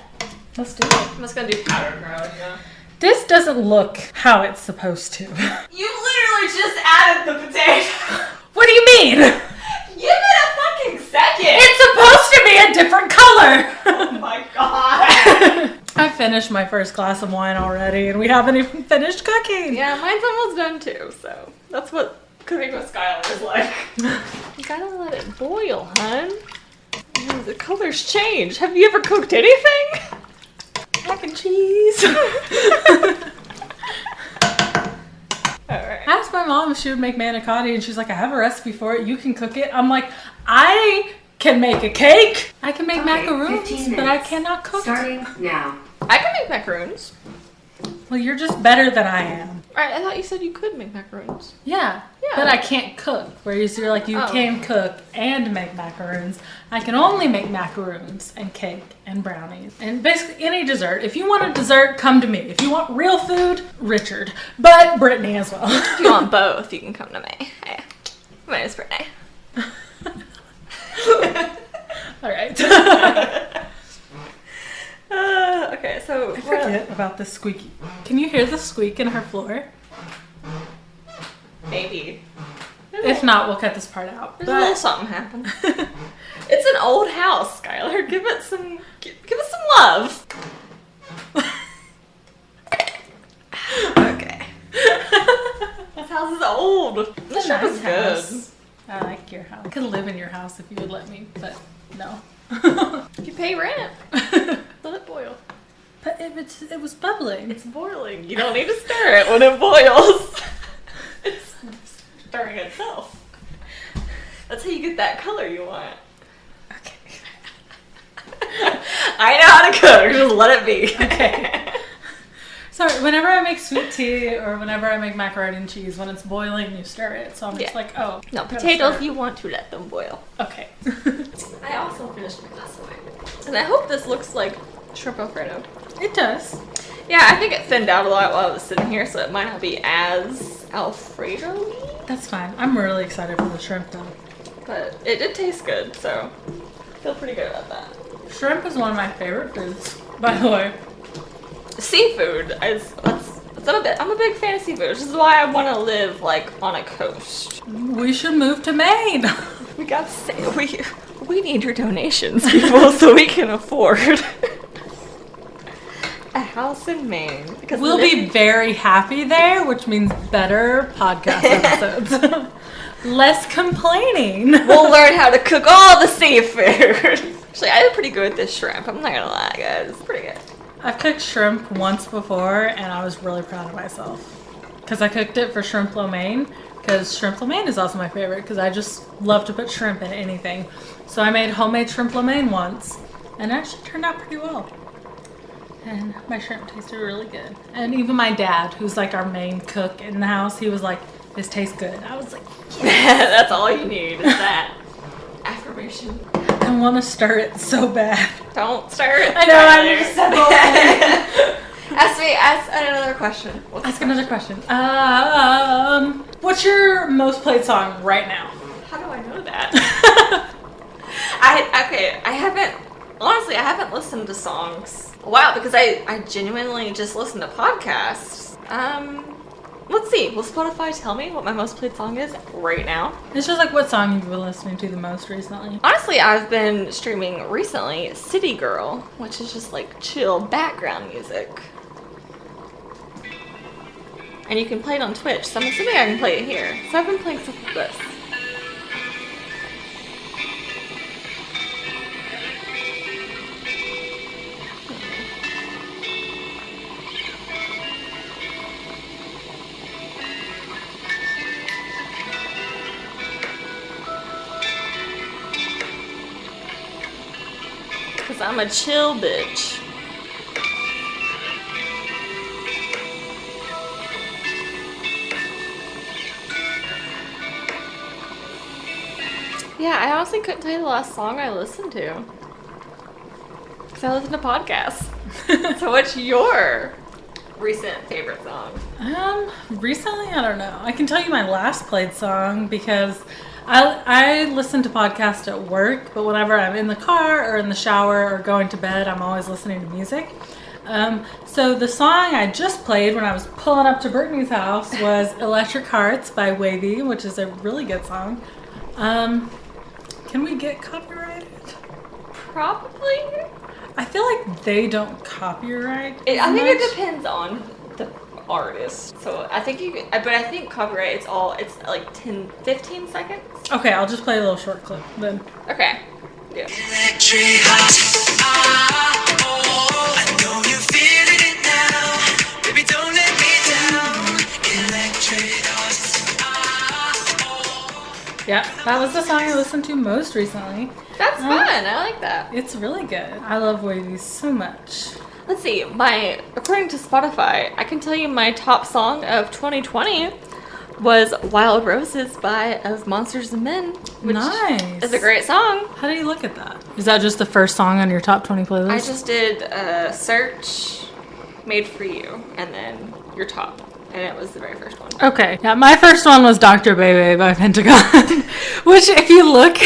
Let's do it. I'm just going to do powdered garlic now. This doesn't look how it's supposed to. You literally just added the potato. What do you mean? Give it a fucking second. It's supposed to be a different color. Oh my god. I finished my first glass of wine already, and we haven't even finished cooking. Yeah, mine's almost done too, so that's what cooking with Skylar is like. You gotta let it boil, hun. Ooh, the colors change. Have you ever cooked anything? Mac and cheese. Alright. I asked my mom if she would make manicotti, and she's like, I have a recipe for it. You can cook it. I'm like, I can make a cake. I can make macaroons, 15 but I minutes. cannot cook. Starting now. I can make macaroons. Well, you're just better than I am. Alright, I thought you said you could make macaroons. Yeah, Yeah. but I can't cook. Whereas you're like, you Oh. can cook and make macaroons. I can only make macaroons and cake and brownies and basically any dessert. If you want a dessert, come to me. If you want real food, Richard, but Brittany as well. If you want both, you can come to me. Hey, my name is Brittany. All right. Okay, so I forget about the squeaky. Can you hear the squeak in her floor? maybe. If not, we'll cut this part out. There's a little something happened. It's an old house, Skylar. Give it some love. Okay. This house is old. This shop is good. house. I like your house. I could live in your house if you would let me, but no. You pay rent. Let it boil. But it was bubbling. It's boiling. You don't need to stir it when it boils. It's stirring itself. That's how you get that color you want. Okay. I know how to cook. Just let it be. Okay. Sorry, whenever I make sweet tea or whenever I make macaroni and cheese, when it's boiling, you stir it. So I'm just Yeah. like, oh. No, gotta potatoes, stir it. you want to let them boil. Okay. I also finished my glass of wine. And I hope this looks like shrimp Alfredo. It does. Yeah, I think it thinned out a lot while I was sitting here, so it might not be as Alfredo-y. That's fine. I'm really excited for the shrimp though. But it did taste good, so I feel pretty good about that. Shrimp is one of my favorite foods. by the way. Seafood I'm a big fan of seafood, which is why I want to live like on a coast. We should move to Maine. We need your donations, people, so we can afford a house in Maine. Because we'll be very happy there, which means better podcast episodes. Less complaining. We'll learn how to cook all the seafood. Actually, I did pretty good with this shrimp. I'm not gonna lie, guys. It's pretty good. I've cooked shrimp once before, and I was really proud of myself. Because I cooked it for shrimp lo mein, because shrimp lo mein is also my favorite, because I just love to put shrimp in anything. So I made homemade shrimp lo mein once, and it actually turned out pretty well. And my shrimp tasted really good. And even my dad, who's like our main cook in the house, he was like, this tastes good. I was like, yeah. That's all you need is that affirmation. I want to stir it so bad. Don't stir it. I know, I need to step away. Ask another question. Ask another question. What's your most played song right now? How do I know that? I haven't listened to songs a while because I genuinely just listen to podcasts. Let's see. Will Spotify tell me what my most played song is right now? It's just like what song you've been listening to the most recently. Honestly, I've been streaming recently City Girl, which is just like chill background music. And you can play it on Twitch, so I'm assuming I can play it here. So I've been playing stuff like this. Because I'm a chill bitch. Yeah, I honestly couldn't tell you the last song I listened to. Because I listen to podcasts. So what's your recent favorite song? Recently, I don't know. I can tell you my last played song because I listen to podcasts at work, but whenever I'm in the car or in the shower or going to bed, I'm always listening to music. So the song I just played when I was pulling up to Brittany's house was Electric Hearts by Wavy, which is a really good song. Can we get copyrighted? Probably. I feel like they don't copyright. I think it depends on the artist. So I think but I think copyright it's like 15 seconds. Okay, I'll just play a little short clip then. Okay. Yeah. Electric heart, I know you're feeling it now. Baby, don't let me down. Electric heart. Yeah, that was the song I listened to most recently. That's fun. I like that. It's really good. I love Wavy so much. Let's see. According to Spotify, I can tell you my top song of 2020 was "Wild Roses" of Monsters and Men, which Nice. is a great song. How do you look at that? Is that just the first song on your top 20 playlist? I just did a search, made for you, and then your top. And it was the very first one. Okay. Yeah, my first one was Dr. Bebe by Pentagon, which if you look...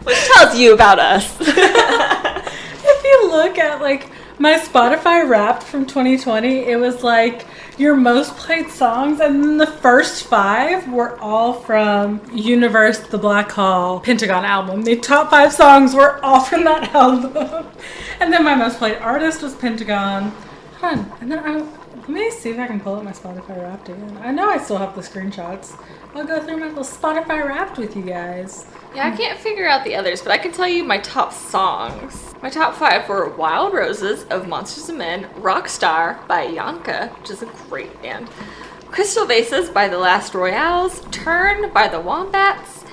Which tells you about us. If you look at, like, my Spotify Wrapped from 2020, it was, like, your most played songs, and then the first 5 were all from Universe, The Black Hole, Pentagon album. The top 5 songs were all from that album. And then my most played artist was Pentagon. Hold on. And then let me see if I can pull up my Spotify Wrapped again. I know I still have the screenshots. I'll go through my little Spotify Wrapped with you guys. Yeah, I can't figure out the others, but I can tell you my top songs. My top 5 were "Wild Roses" of Monsters and Men, "Rockstar" by Yanka, which is a great band, "Crystal Vases" by The Last Royales, "Turn" by The Wombats,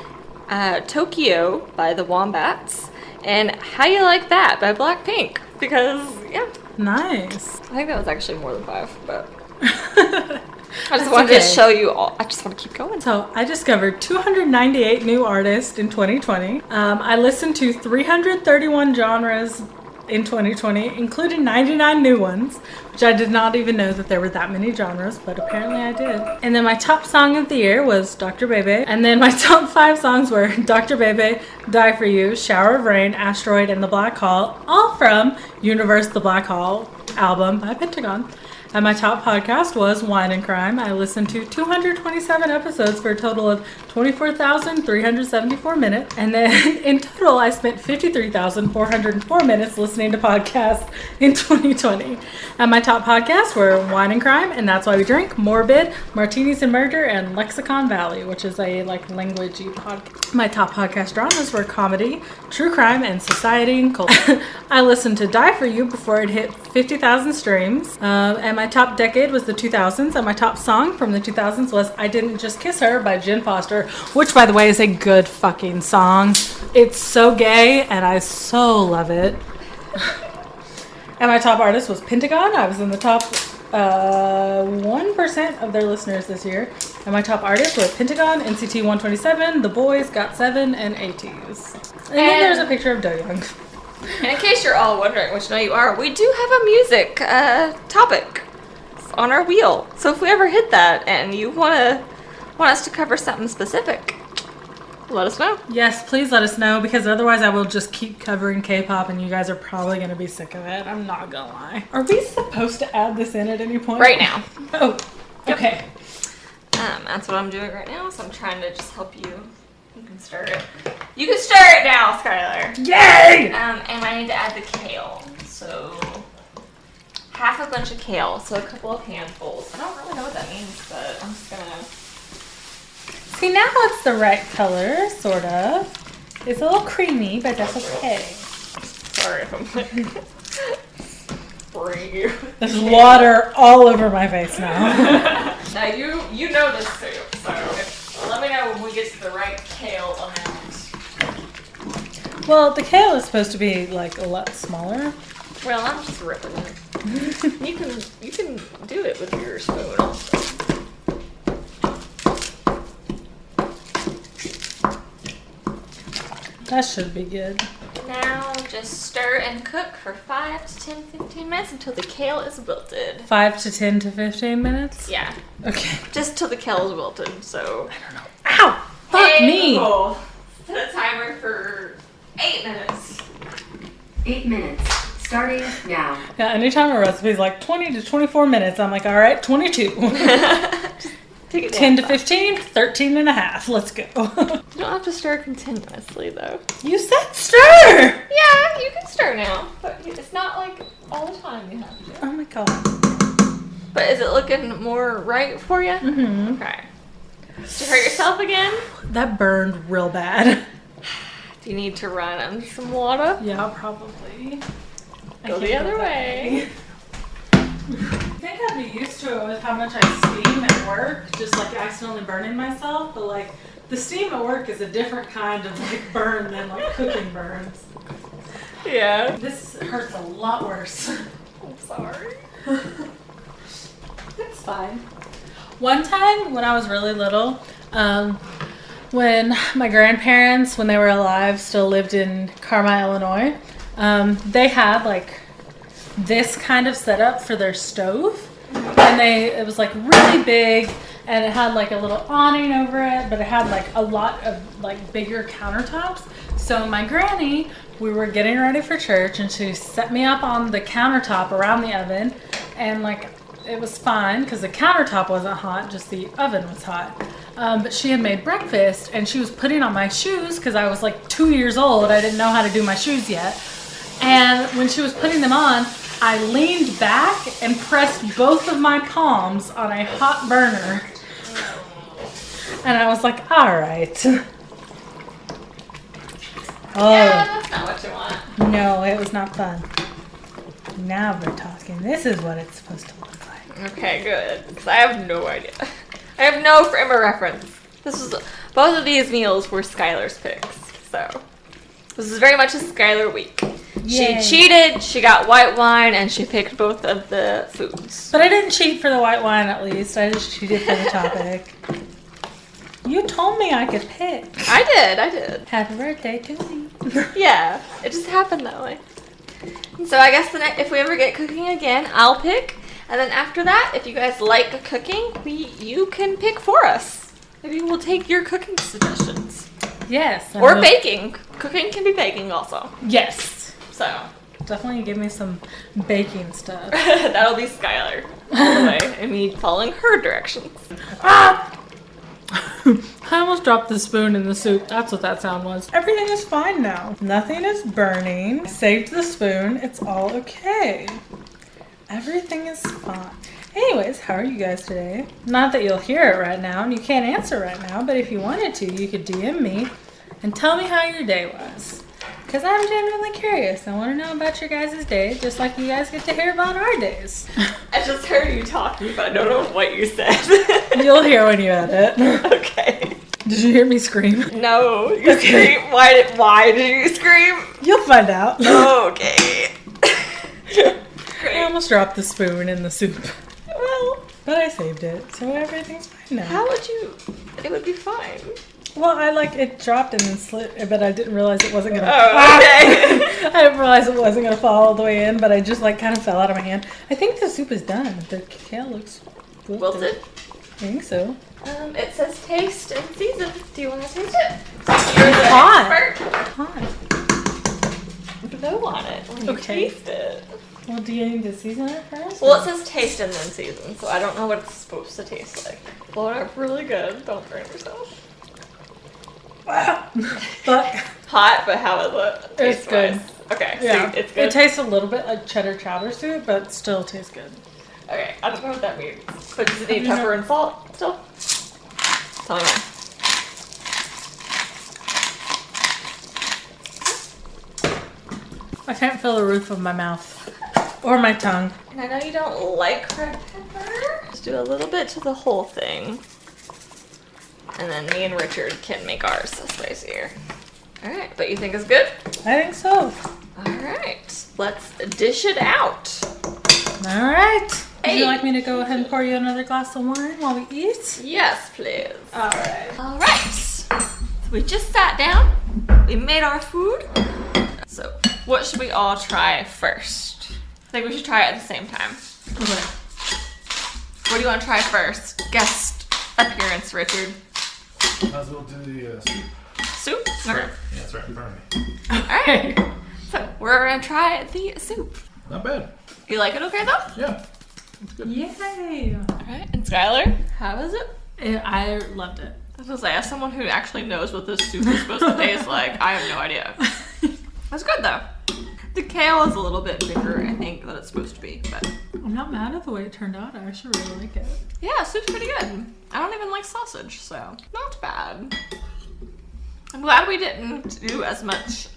"Tokyo" by The Wombats, and "How You Like That" by Blackpink. Because, yeah. Nice. I think that was actually more than 5, but I just wanted to show you all. I just want to keep going. So I discovered 298 new artists in 2020. I listened to 331 genres in 2020, including 99 new ones, which I did not even know that there were that many genres, but apparently I did. And then my top song of the year was Dr. Bebe. And then my top 5 songs were Dr. Bebe, Die For You, Shower of Rain, Asteroid, and The Black Hole, all from Universe The Black Hole album by Pentagon. And my top podcast was Wine and Crime. I listened to 227 episodes for a total of 24,374 minutes. And then in total, I spent 53,404 minutes listening to podcasts in 2020. And my top podcasts were Wine and Crime, and That's Why We Drink, Morbid, Martinis and Murder, and Lexicon Valley, which is a languagey podcast. My top podcast dramas were comedy, true crime, and society and culture. I listened to Die For You before it hit 50,000 streams. And my top decade was the 2000s, and my top song from the 2000s was I Didn't Just Kiss Her by Jen Foster, which, by the way, is a good fucking song. It's so gay, and I so love it. And my top artist was Pentagon. I was in the top 1% of their listeners this year. And my top artists were Pentagon, NCT 127, The Boys, Got7, and ATEEZ. And then there's a picture of Do Young. And in case you're all wondering, which I know you are, we do have a music topic on our wheel. So if we ever hit that and you want us to cover something specific, let us know. Yes, please let us know, because otherwise I will just keep covering K-pop and you guys are probably going to be sick of it. I'm not going to lie. Are we supposed to add this in at any point? Right now. Oh, okay. That's what I'm doing right now, so I'm trying to just help you. You can start it. You can start it now, Skylar. Yay! And I need to add the kale. So half a bunch of kale, so a couple of handfuls. I don't really know what that means, but I'm just gonna. See, now it's the right color, sort of. It's a little creamy, but that's okay. Sorry if I'm like spraying you. There's water all over my face now. Now you know this soup, so let me know when we get to the right kale amount. Well, the kale is supposed to be a lot smaller. Well, I'm just ripping it. You can do it with your spoon also. That should be good. Now just stir and cook for 5 to 10, 15 minutes until the kale is wilted. 5 to 10 to 15 minutes? Yeah, Okay. just till the kale is wilted, so. I don't know. Ow! Fuck me! Google, set a timer for 8 minutes. 8 minutes. Starting now. Yeah, anytime a recipe is 20 to 24 minutes, I'm like, all right, 22. Take it 10 to down. 15, 13 and a half. Let's go. You don't have to stir continuously, though. You said stir! Yeah, you can stir now, but it's not all the time you have to. Oh my god. But is it looking more right for you? Mm-hmm. Okay. Did you hurt yourself again? That burned real bad. Do you need to run in some water? Yeah, probably. I Go can't the other that way. I think I'd be used to it with how much I steam at work, just accidentally burning myself, but the steam at work is a different kind of burn than cooking burns. Yeah. This hurts a lot worse. I'm sorry. It's fine. One time when I was really little, when my grandparents, when they were alive, still lived in Carmel, Illinois, they had this kind of setup for their stove, and it was really big, and it had a little awning over it, but it had a lot of bigger countertops. So my granny, we were getting ready for church, and she set me up on the countertop around the oven, and it was fine because the countertop wasn't hot, just the oven was hot. But she had made breakfast, and she was putting on my shoes because I was 2 years old. I didn't know how to do my shoes yet. And when she was putting them on, I leaned back and pressed both of my palms on a hot burner. And I was like, all right. Oh, Yeah, that's not what you want. no, it was not fun. Now we're talking. This is what it's supposed to look like. Okay, good. Because I have no idea. I have no frame of reference. Both of these meals were Skylar's picks, so this is very much a Skylar week. Yay. She cheated, she got white wine, and she picked both of the foods. But I didn't cheat for the white wine, at least. I just cheated for the topic. You told me I could pick. I did. Happy birthday to me. Yeah, it just happened that way. So I guess if we ever get cooking again, I'll pick. And then after that, if you guys like cooking, you can pick for us. Maybe we'll take your cooking suggestions. Yes. Or baking. Cooking can be baking also. Yes. So Definitely give me some baking stuff. that'll be Skylar all the way, and me following her directions. Ah! I almost dropped the spoon in the soup. That's what that sound was. Everything is fine now. Nothing is burning. Saved the spoon. It's all okay. Everything is fine. Anyways, how are you guys today? Not that you'll hear it right now and you can't answer right now, but if you wanted to, you could DM me and tell me how your day was. Because I'm genuinely curious. I want to know about your guys' day, just like you guys get to hear about our days. I just heard you talking, but I don't know what you said. You'll hear when you edit. Okay. Did you hear me scream? No, you scream. Why did you scream? You'll find out. Okay. I Great. almost dropped the spoon in the soup. Well, But I saved it, so everything's fine now. how would you? It would be fine. Well, it dropped and then slid, but I didn't realize it wasn't gonna. Oh, okay. I didn't realize it wasn't gonna fall all the way in, but I just kind of fell out of my hand. I think the soup is done. The kale looks Wilted. I think so. It says taste and season. Do you want to taste it? You're the hot. expert. Hot. Blow on it when you Okay. taste it. Well, do you need to season it first? Well, it says taste and then season, so I don't know what it's supposed to taste like. Blow it up really good. Don't burn yourself. But Hot, but how is it? It's good. Taste-wise? Okay, yeah, so it's good. it tastes a little bit like cheddar chowder soup, but still tastes good. Okay, I don't know what that means. But does it need pepper and salt still? Tell me more. I can't feel the roof of my mouth or my tongue. And I know you don't like red pepper. Just do a little bit to the whole thing. And then me and Richard can make ours spicier. Alright, but you think it's good? I think so. Alright, let's dish it out. All right. Would Hey. you like me to go ahead and pour you another glass of wine while we eat? Yes, please. All right. Alright, so we just sat down. We made our food. So, what should we all try first? I think we should try it at the same time. Okay. What do you want to try first? Guest appearance, Richard. Might as well do the soup. Soup? Okay. Yeah, it's right in front of me. Alright, so we're gonna try the soup. Not bad. You like it okay though? Yeah. It's good. Yay. Alright, and Skylar, how is it? I loved it. I was gonna say, as someone who actually knows what this soup is supposed to taste like, I have no idea. It's good though. The kale is a little bit bigger, I think, than it's supposed to be, but I'm not mad at the way it turned out. I actually really like it. yeah, soup's pretty good. I don't even like sausage, so not bad. I'm glad we didn't do as much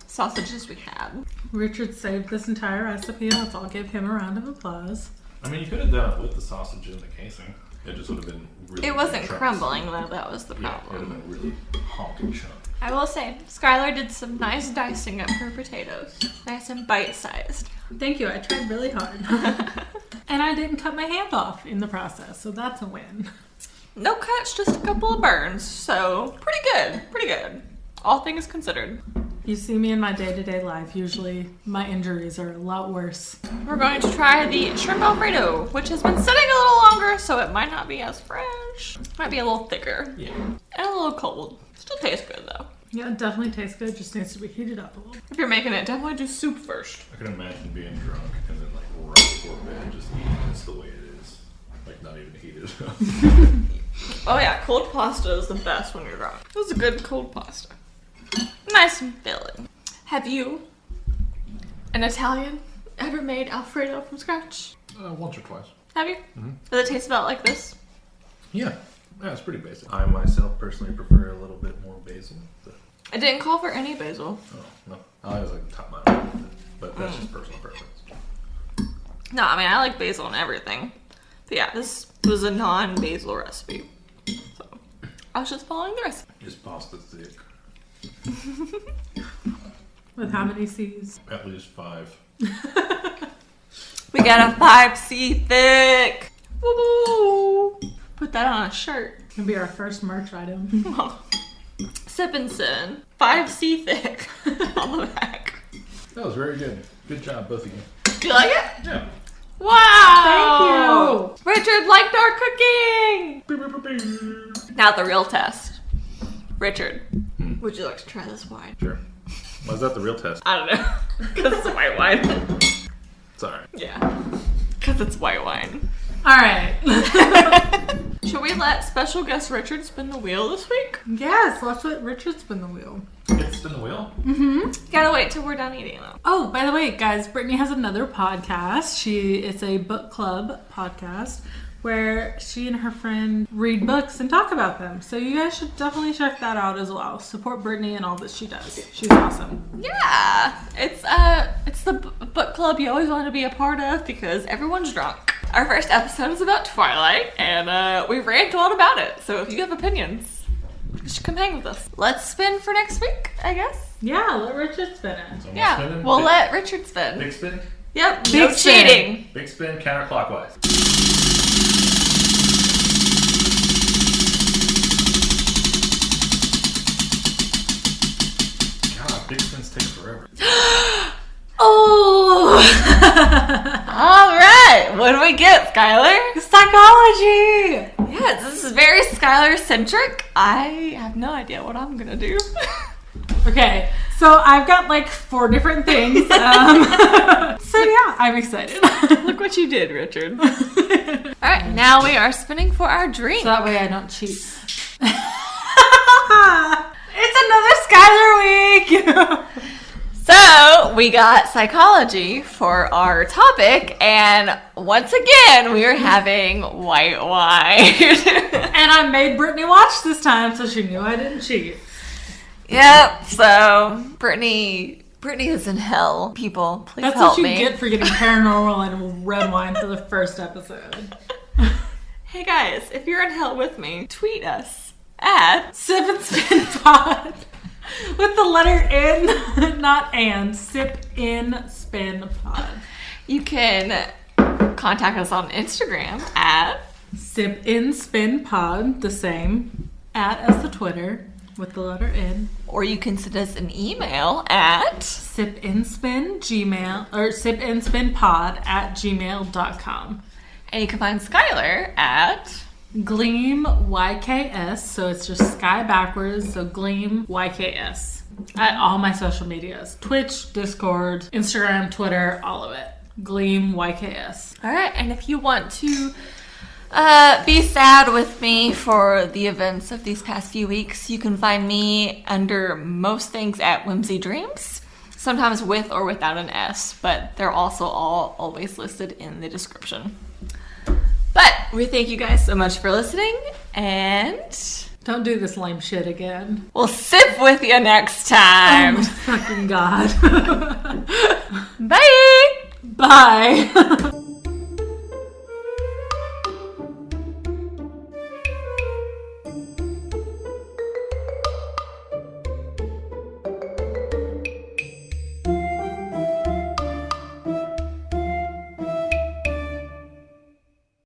sausage as we had. Richard saved this entire recipe. Let's all give him a round of applause. I mean, you could have done it with the sausage in the casing. It just would have been really It wasn't big chunks. crumbling though, that was the Yeah, it would have problem. been really honking chunk. I will say, Skylar did some nice dicing of her potatoes. Nice and bite-sized. Thank you. I tried really hard. And I didn't cut my hand off in the process, so that's a win. No cuts, just a couple of burns, so pretty good, pretty good. All things considered. You see me in my day-to-day life. Usually my injuries are a lot worse. We're going to try the shrimp Alfredo, which has been sitting a little longer, so it might not be as fresh. Might be a little thicker. Yeah. And a little cold. Still tastes good though. Yeah, it definitely tastes good. Just needs to be heated up a little. If you're making it, definitely do soup first. I can imagine being drunk and then right before bed just eating this the way it is. Not even heated. Oh yeah, cold pasta is the best when you're drunk. It was a good cold pasta. Nice and filling. Have you, an Italian, ever made Alfredo from scratch? Once or twice. Have you? Does it taste about like this? Yeah. Yeah, it's pretty basic. I myself personally prefer a little bit more basil. I didn't call for any basil. Oh, no. I always like to top mine off with it. But that's just personal preference. No, I mean, I like basil and everything. But yeah, this was a non-basil recipe. So, I was just following the recipe. Is pasta thick? With how many C's? At least 5. We got a 5C thick. Woo! Put that on a shirt. It's gonna be our first merch item. Sippin' Sin. 5C thick on the back. That was very good. Good job, both of you. Do you like it? Yeah. Wow! Thank you! Richard liked our cooking! Now the real test. Richard, would you like to try this wine? Sure. Was that the real test? I don't know. Because it's white wine. It's alright. Yeah. Because it's white wine. All right. Should we let special guest Richard spin the wheel this week? Yes, let's let Richard spin the wheel. Get to spin the wheel? Gotta wait till we're done eating though. Oh, by the way, guys, Brittany has another podcast. It's a book club podcast where she and her friend read books and talk about them. So you guys should definitely check that out as well. Support Brittany and all that she does. She's awesome. Yeah, it's the book club you always want to be a part of because everyone's drunk. Our first episode is about Twilight, and we rant a lot about it. So if you have opinions, you should come hang with us. Let's spin for next week, I guess. Yeah, let Richard spin it. So Yeah, spinning. we'll let Richard spin. Big spin? Yep, Big no spin. cheating. Big spin counterclockwise. God, big spins take forever. Oh! All right, what do we get, Skylar? Psychology! Yes, this is very Skylar-centric. I have no idea what I'm gonna do. Okay, so I've got like 4 different things. So yeah, I'm excited. Look what you did, Richard. All right, now we are spinning for our drink. So that way I don't cheat. It's another Skylar week! So we got psychology for our topic, and once again, we are having white wine. And I made Brittany watch this time, so she knew I didn't cheat. Yep, so Brittany is in hell. People, please That's help what you me. get for getting paranormal and red wine for the first episode. Hey guys, if you're in hell with me, tweet us at Sip and Spin Pod. With the letter N, not and. Sip in Spin Pod. You can contact us on Instagram at Sip in Spin Pod, the same. At as the Twitter, with the letter N. or you can send us an email at sipinspingmail@gmail.com. and you can find Skylar at Gleam YKS, so it's just sky backwards, so Gleam YKS. At all my social medias. Twitch, Discord, Instagram, Twitter, all of it. Gleam YKS. all right, and if you want to be sad with me for the events of these past few weeks, you can find me under most things at Whimsy Dreams, sometimes with or without an S, but they're also all always listed in the description. But we thank you guys so much for listening, and Don't do this lame shit again. we'll sip with you next time. Oh my fucking god. Bye! Bye.